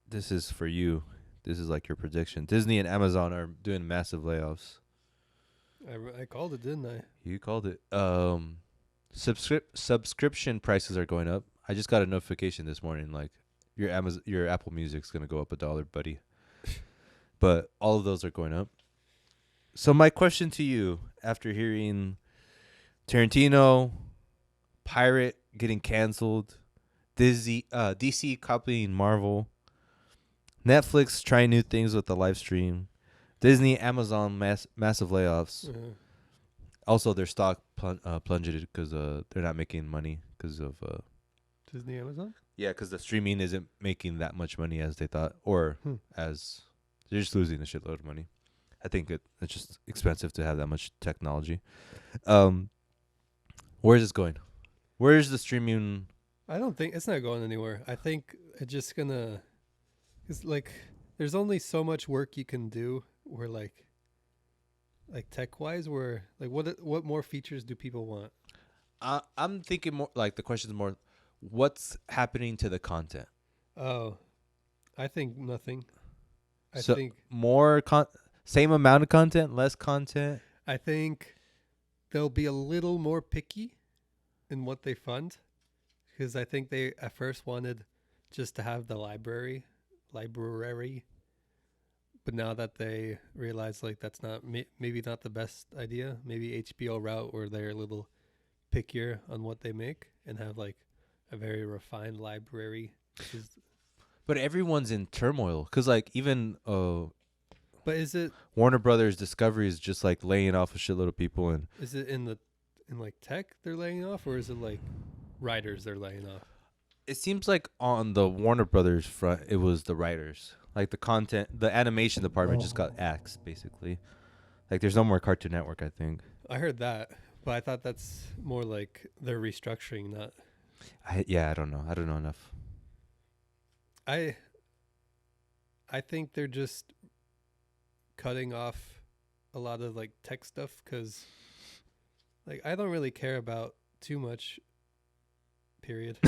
This is for you. This is like your prediction. Disney and Amazon are doing massive layoffs. I called it, didn't I? You called it. Subscription prices are going up. I just got a notification this morning, like your Apple Music's gonna go up $1, buddy. But all of those are going up. So my question to you, after hearing Tarantino, Pirate getting canceled, DC copying Marvel, Netflix trying new things with the live stream, Disney, Amazon massive layoffs. Also, their stock plunged because they're not making money because of Disney, Amazon. yeah, because the streaming isn't making that much money as they thought, or as they're just losing a shitload of money. I think it's just expensive to have that much technology. Where is this going? Where is the streaming? I don't think it's not going anywhere. I think it's just gonna. It's like there's only so much work you can do. Where like tech wise, where like what more features do people want? I'm thinking more like the question is more, what's happening to the content? Oh, I think nothing. I So think more same amount of content, less content. I think they'll be a little more picky in what they fund, because I think they at first wanted just to have the library, but now that they realize like that's not maybe not the best idea, maybe HBO route where they're a little pickier on what they make and have like a very refined library. But everyone's in turmoil because like even But is it Warner Brothers Discovery is just like laying off a shitload of people, and is it in like tech they're laying off, or is it like writers they're laying off? it seems like on the Warner Brothers front, it was the writers. Like the content, the animation department just got axed, basically. Like there's no more Cartoon Network, I think. I heard that, but I thought that's more like they're restructuring, not. I don't know. I don't know enough. I think they're just cutting off a lot of like tech stuff because like I don't really care about too much. Period.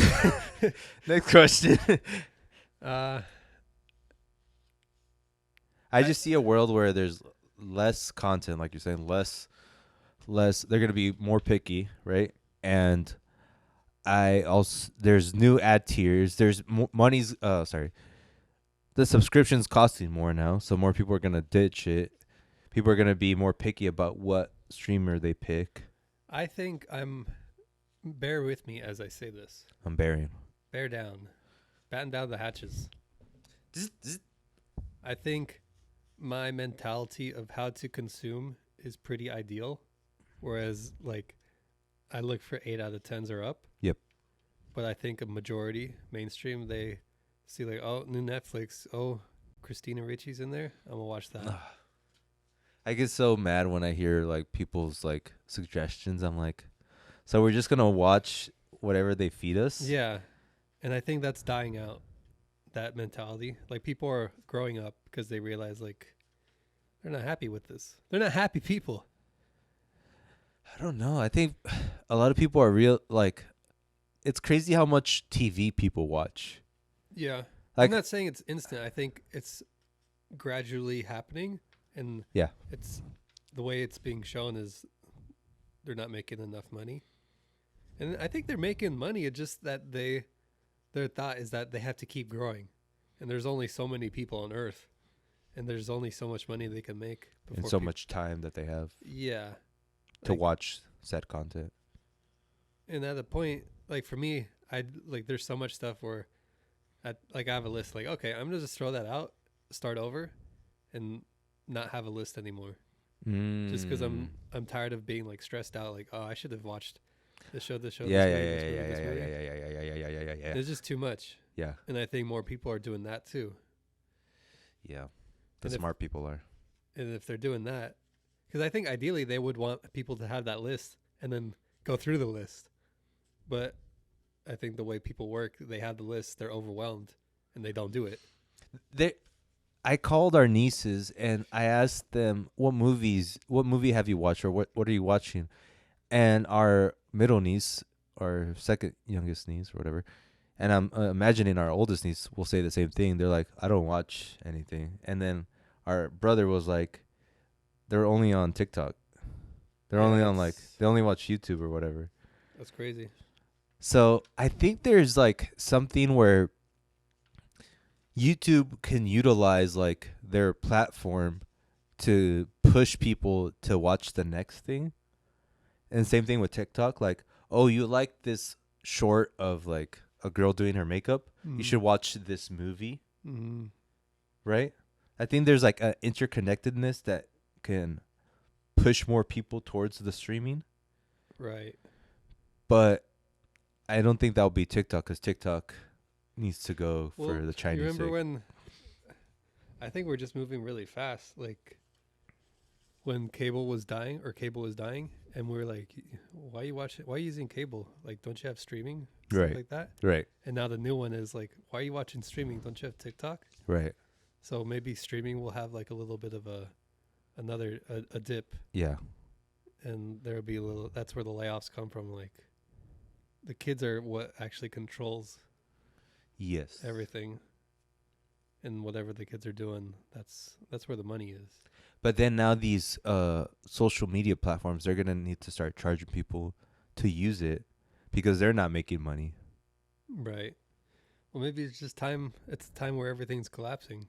Next question. I just see a world where there's less content, like you're saying, less. They're gonna be more picky, right? And I also there's new ad tiers. There's money's. Sorry, the subscription's costing more now, so more people are gonna ditch it. People are gonna be more picky about what streamer they pick. I think bear with me as I say this. I'm burying. Bear down. Batten down the hatches. I think my mentality of how to consume is pretty ideal. Whereas, like, I look for 8 out of 10s or up. Yep. But I think a majority, mainstream, they see, like, oh, new Netflix. Oh, Christina Ricci's in there. I'm going to watch that. I get so mad when I hear, like, people's, like, suggestions. I'm like, so we're just going to watch whatever they feed us? Yeah. And I think that's dying out, that mentality. Like, people are growing up because they realize, like, they're not happy with this. They're not happy people. I don't know. I think a lot of people are like, it's crazy how much TV people watch. Yeah. Like, I'm not saying it's instant. I think it's gradually happening. And yeah, it's the way it's being shown is they're not making enough money. And I think they're making money. It's just that their thought is that they have to keep growing. And there's only so many people on Earth. And there's only so much money they can make. And so much time that they have. Yeah. To watch said content. And at a point, like for me, there's so much stuff where I have a list like, okay, I'm going to just throw that out, start over, and not have a list anymore. Just because I'm tired of being like stressed out, like, oh, I should have watched this show. Yeah. It's just too much. Yeah. And I think more people are doing that too. Yeah. The smart people are. And if they're doing that, because I think ideally they would want people to have that list and then go through the list. But I think the way people work, they have the list, they're overwhelmed, and they don't do it. I called our nieces and I asked them, what movie have you watched, or what are you watching? And our middle niece, or second youngest niece, or whatever, and I'm imagining our oldest niece will say the same thing. They're like, I don't watch anything. And then our brother was like, they're only on TikTok. They're only on they only watch YouTube or whatever. That's crazy. So I think there's like something where YouTube can utilize like their platform to push people to watch the next thing. And same thing with TikTok. Like, oh, you like this short of like a girl doing her makeup? You should watch this movie. Right? I think there's like an interconnectedness that can push more people towards the streaming. Right. But I don't think that'll be TikTok because TikTok needs to go Well, for the Chinese. You remember sake. when? I think we're just moving really fast. Like when cable was dying, and we were like, "Why you watch it? Why are you using cable? Like, don't you have streaming? Stuff Right. like that." Right. And now the new one is like, "Why are you watching streaming? Don't you have TikTok?" Right. So maybe streaming will have like a little bit of a dip, Yeah. and there'll be a little. That's where the layoffs come from. Like, the kids are what actually controls Yes. everything, and whatever the kids are doing, that's where the money is. But then now these social media platforms, they're gonna need to start charging people to use it because they're not making money. Right. Well, maybe it's just time. It's a time where everything's collapsing.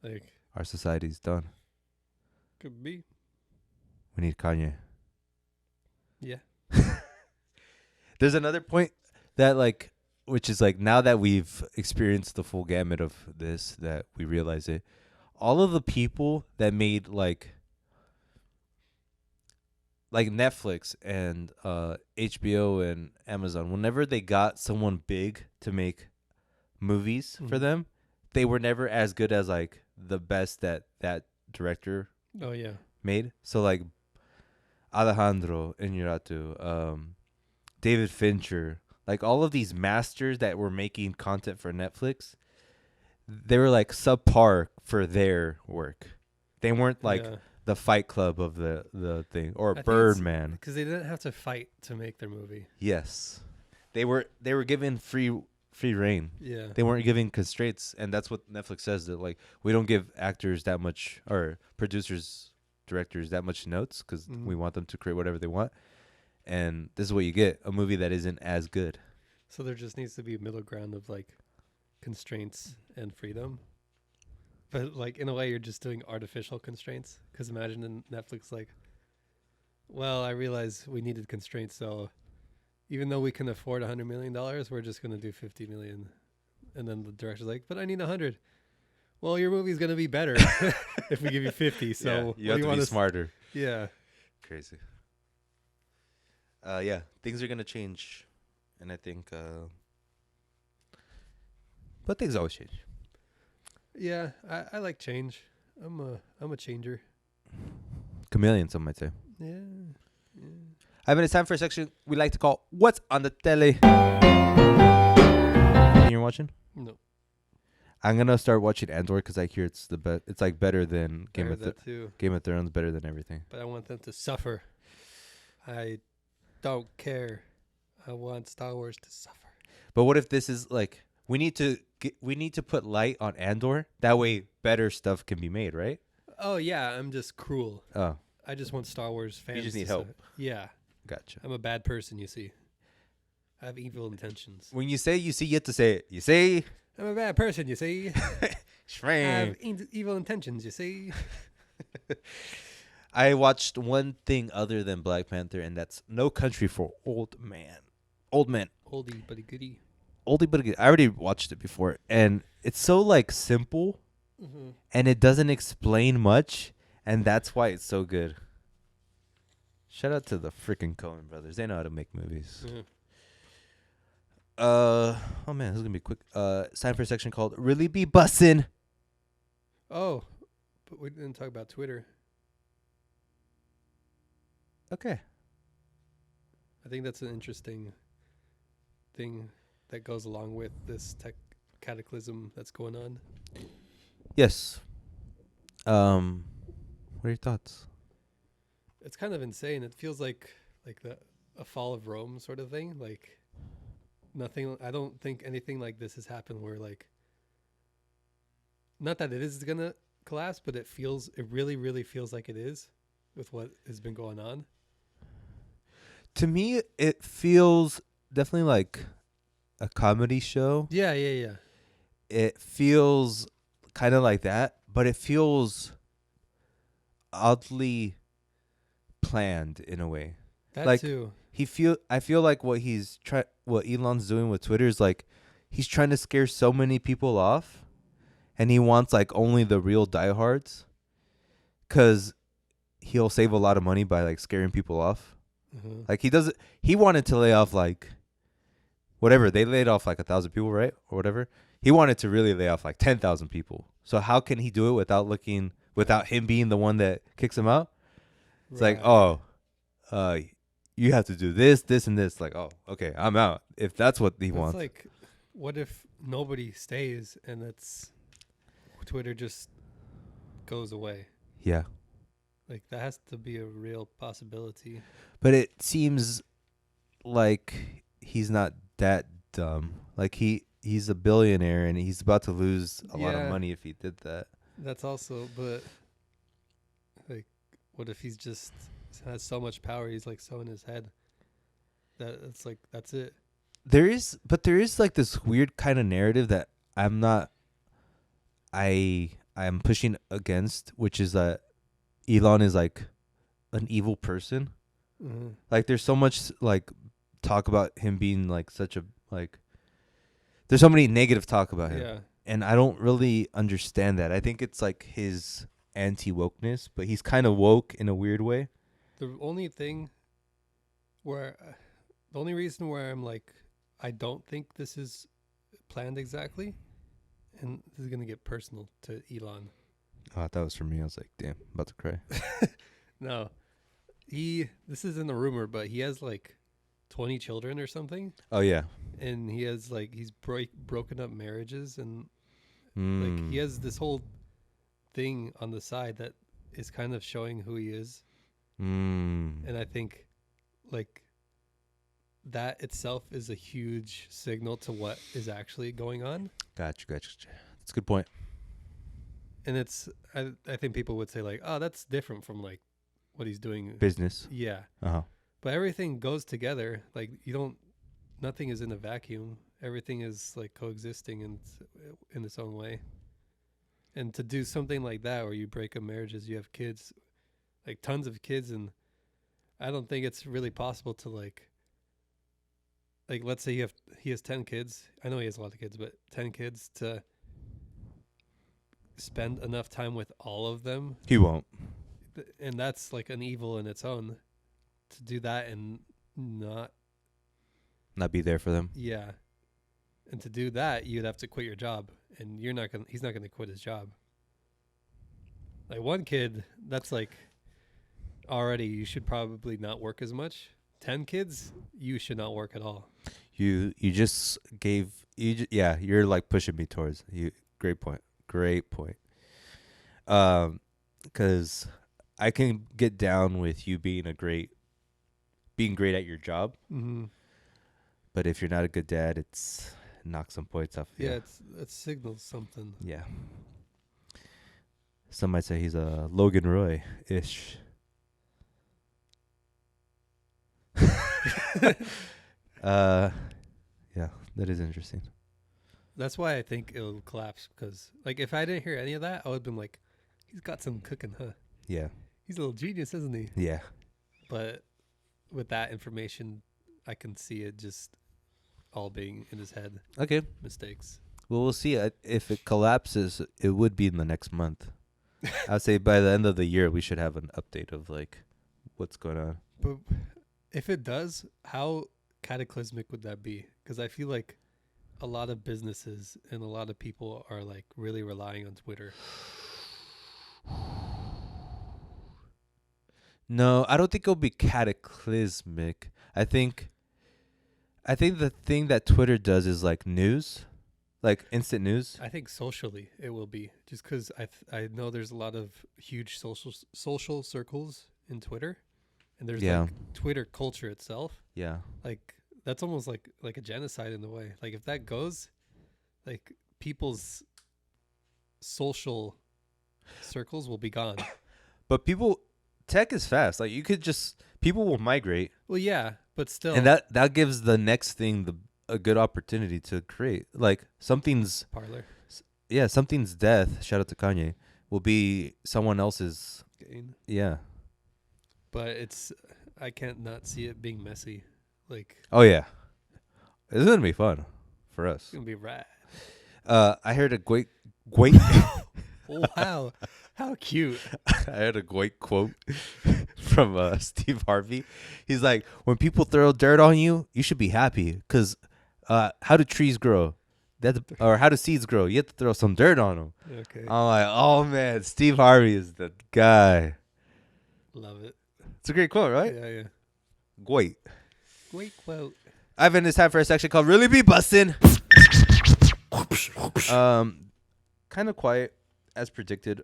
Like, Our society's done. could be. We need Kanye. Yeah. There's another point that like, which is like now that we've experienced the full gamut of this, that we realize it. All of the people that made like Netflix and HBO and Amazon, whenever they got someone big to make movies for Mhm. them, they were never as good as like the best that director Oh yeah. made. So like Alejandro Inarritu, David Fincher, like all of these masters that were making content for Netflix, they were like subpar for their work. They weren't like Yeah. the Fight Club of the thing or I think it's- Birdman. Because they didn't have to fight to make their movie. Yes, they were given free reign. Yeah. They weren't giving constraints, and that's what Netflix says, that like we don't give actors that much, or producers, directors that much notes because Mhm. we want them to create whatever they want. And this is what you get: a movie that isn't as good. So there just needs to be a middle ground of like constraints and freedom. But like in a way, you're just doing artificial constraints. Because imagine in Netflix, like, well, I realize we needed constraints, so even though we can afford $100 million, we're just gonna do 50 million. And then the director's like, but I need 100. Well, your movie's gonna be better if we give you 50. So Yeah, what you do have to be wanna smarter. Yeah. Crazy. Yeah, things are gonna change, and I think, but things always change. Yeah, I like change. I'm a changer. Chameleon, some might say. Yeah. I mean, it's time for a section we like to call "What's on the Tele." You're watching? No. I'm gonna start watching Andor because I hear it's the best. It's like better than I heard that too. Game of Thrones, better than everything. But I want them to suffer. I don't care. I want Star Wars to suffer. But what if this is like we need to put light on Andor? That way, better stuff can be made, right? Oh yeah, I'm just cruel. Oh, I just want Star Wars fans. just need to help. Yeah, gotcha. I'm a bad person. You see, I have evil intentions. When you say you see, you have to say it. You say, I'm a bad person. You see, I Shrank. have evil intentions. You see. I watched one thing other than Black Panther, and that's No Country for Old Men. Oldie but a goodie. Oldie but a good. I already watched it before, and it's so like simple, and it doesn't explain much, and that's why it's so good. Shout out to the freaking Coen brothers. They know how to make movies. Yeah. Oh man, this is gonna be quick. It's time for a section called "Really Be Bussin'." Oh, but we didn't talk about Twitter. Okay. I think that's an interesting thing that goes along with this tech cataclysm that's going on. Yes. What are your thoughts? It's kind of insane. It feels like a fall of Rome sort of thing. Like nothing. I don't think anything like this has happened where like, not that it is gonna collapse, but it really, really feels like it is with what has been going on. To me, it feels definitely like a comedy show. Yeah, yeah, yeah. It feels kind of like that, but it feels oddly planned in a way. That Like, too. I feel like what Elon's doing with Twitter is like he's trying to scare so many people off, and he wants like only the real diehards, because he'll save a lot of money by like scaring people off. Mhm. Like he wanted to lay off like whatever. They laid off like 1,000 people, right? Or whatever. He wanted to really lay off like 10,000 people. So how can he do it without him being the one that kicks him out? It's like, Right. you have to do this, this, and this. Like, oh, okay, I'm out. If that's what he It's wants. like, what if nobody stays and it's Twitter just goes away? Yeah. Like that has to be a real possibility. But it seems like he's not that dumb. Like he's a billionaire and he's about to lose a lot of Yeah. money if he did that. That's also, but like, what if he's just has so much power? He's like so in his head that it's like that's it. There is like this weird kind of narrative that I'm pushing against, which is that Elon is like an evil person. Mm-hmm. Like there's so much like talk about him being like such a like there's so many negative talk about him. Yeah. And I don't really understand that. I think it's like his anti-wokeness, but he's kind of woke in a weird way. The only reason where I'm like, I don't think this is planned exactly, and this is gonna get personal to Elon. Oh, that was for me. I was like, damn, I'm about to cry. No, this isn't a rumor, but he has like 20 children or something, Oh yeah. and he has like he's broken up marriages, and Mm. like he has this whole thing on the side that is kind of showing who he is, Mm. and I think like that itself is a huge signal to what is actually going on. Gotcha. That's a good point. And it's I think people would say like, oh, that's different from like what he's doing. Business. Yeah, Uh-huh. but everything goes together. Like nothing is in a vacuum. Everything is like coexisting in its own way. And to do something like that, where you break up marriages, you have kids, like tons of kids, and I don't think it's really possible to like let's say he has 10 kids. I know he has a lot of kids, but 10 kids to spend enough time with all of them, He won't. and that's like an evil in its own. To do that and not, Not be there for them. yeah, and to do that you'd have to quit your job, and he's not gonna quit his job. Like one kid, that's like already you should probably not work as much. 10 kids, you should not work at all. You just gave yeah, you're like pushing me towards you. Great point. Cuz I can get down with you being great at your job, Mm-hmm. but if you're not a good dad, it knocks some points off. Yeah, it signals something. Yeah. Some might say he's a Logan Roy ish. Yeah, that is interesting. That's why I think it'll collapse, because like if I didn't hear any of that, I would have been like, he's got some cooking, huh? Yeah. He's a little genius, isn't he? Yeah. But with that information, I can see it just all being in his head, Okay. mistakes. Well, we'll see. If it collapses, it would be in the next month. I'd say by the end of the year, we should have an update of like what's going on. But if it does, how cataclysmic would that be? Because I feel like a lot of businesses and a lot of people are like really relying on Twitter. No, I don't think it'll be cataclysmic. I think the thing that Twitter does is like news, like instant news. I think socially it will be, just because I know there's a lot of huge social circles in Twitter, and there's Yeah. like Twitter culture itself. Yeah. Like that's almost like a genocide in a way. Like if that goes, like people's social circles will be gone. But tech is fast. Like people will migrate, Well, yeah, but still, and that gives the next thing a good opportunity to create. Like something's death. Shout out to Kanye. Will be someone else's. gain. Yeah. But I can't not see it being messy. Like Oh yeah. It's gonna be fun for us. it's gonna be rad. I heard a great. Wow, How cute. I had a great quote from Steve Harvey. He's like, when people throw dirt on you, you should be happy because how do trees grow? Or how do seeds grow? You have to throw some dirt on them. Okay. I'm like, oh man, Steve Harvey is the guy. Love it. It's a great quote, right? Yeah, yeah. Great. Great quote. Ivan, it's time for a section called Really Be Bussin'. Kind of quiet, as predicted.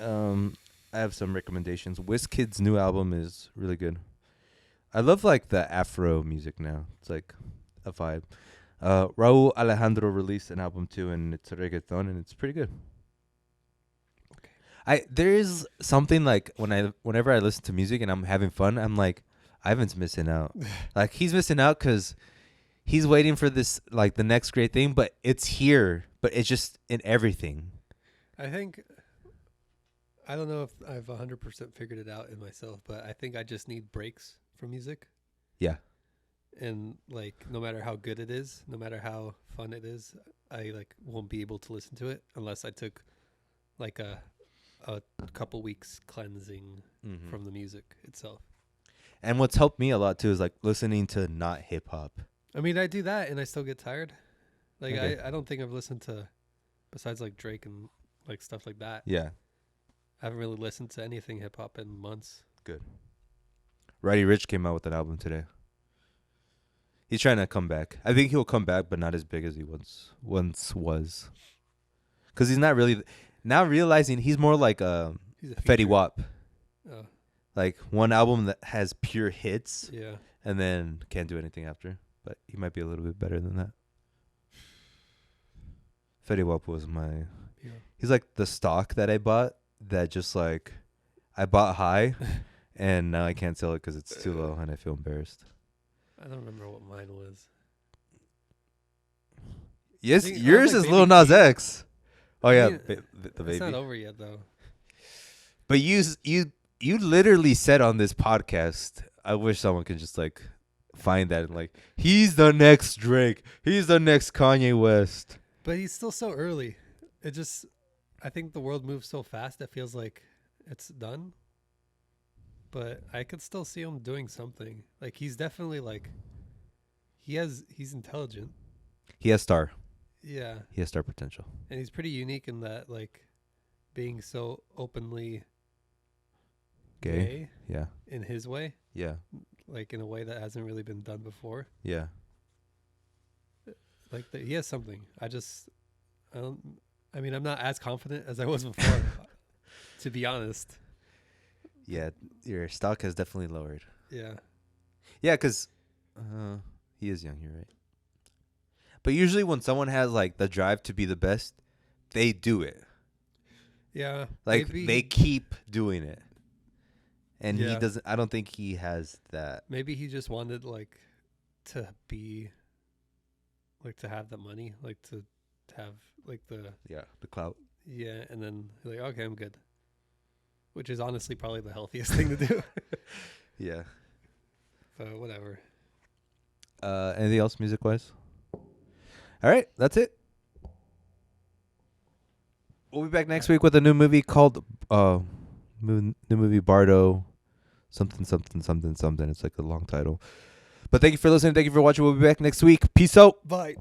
I have some recommendations. WizKid's new album is really good. I love like the Afro music now. It's like a vibe. Raul Alejandro released an album too, and it's a reggaeton, and it's pretty good. Okay. There is something like whenever I listen to music and I'm having fun, I'm like, Ivan's missing out. Like he's missing out because he's waiting for this like the next great thing, but it's here, but it's just in everything. I think I don't know if I've 100% figured it out in myself, but I think I just need breaks from music. Yeah. And like no matter how good it is, no matter how fun it is, I like won't be able to listen to it unless I took like a couple weeks cleansing from the music itself. And what's helped me a lot too is like listening to not hip hop. I mean, I do that and I still get tired. Like Okay. I don't think I've listened to besides like Drake and like stuff like that. Yeah. I haven't really listened to anything hip hop in months. Good. Roddy Ricch came out with an album today. He's trying to come back. I think he'll come back, but not as big as he once was. Because he's not really now realizing he's more like He's a Fetty feature. Wap. Oh, Like one album that has pure hits yeah. and then can't do anything after. But he might be a little bit better than that. Fetty Wap was my... Yeah. He's like the stock that I bought that just like... I bought high and now I can't sell it because it's too low and I feel embarrassed. I don't remember what mine was. Yes, think- I yours was is like Lil Baby Nas Keem. X. Oh I yeah, mean, the It's baby. not over yet though. But you literally said on this podcast, I wish someone could just like find that and like he's the next Drake, he's the next Kanye West. But he's still so early. It just, I think the world moves so fast. It feels like it's done. But I could still see him doing something. Like he's definitely like, he's intelligent. He has star. Yeah. He has star potential. And he's pretty unique in that, like, being so openly gay Yeah. in his way, Yeah. like in a way that hasn't really been done before. Yeah. Like he has something. I mean, I'm not as confident as I was before, to be honest. Yeah. Your stock has definitely lowered. Yeah. Yeah, because he is young. You're right. But usually when someone has like the drive to be the best, they do it. Yeah. Like maybe, they keep doing it. And he Yeah. doesn't. I don't think he has that. maybe he just wanted like to be, like to have the money, like to have like the, Yeah, the clout. yeah. And then like, okay, I'm good. Which is honestly probably the healthiest thing to do. Yeah. But whatever. Anything else music wise? All right, that's it. We'll be back next week with a new movie called new movie Bardo, something. It's like a long title. But thank you for listening. Thank you for watching. We'll be back next week. Peace out. Bye.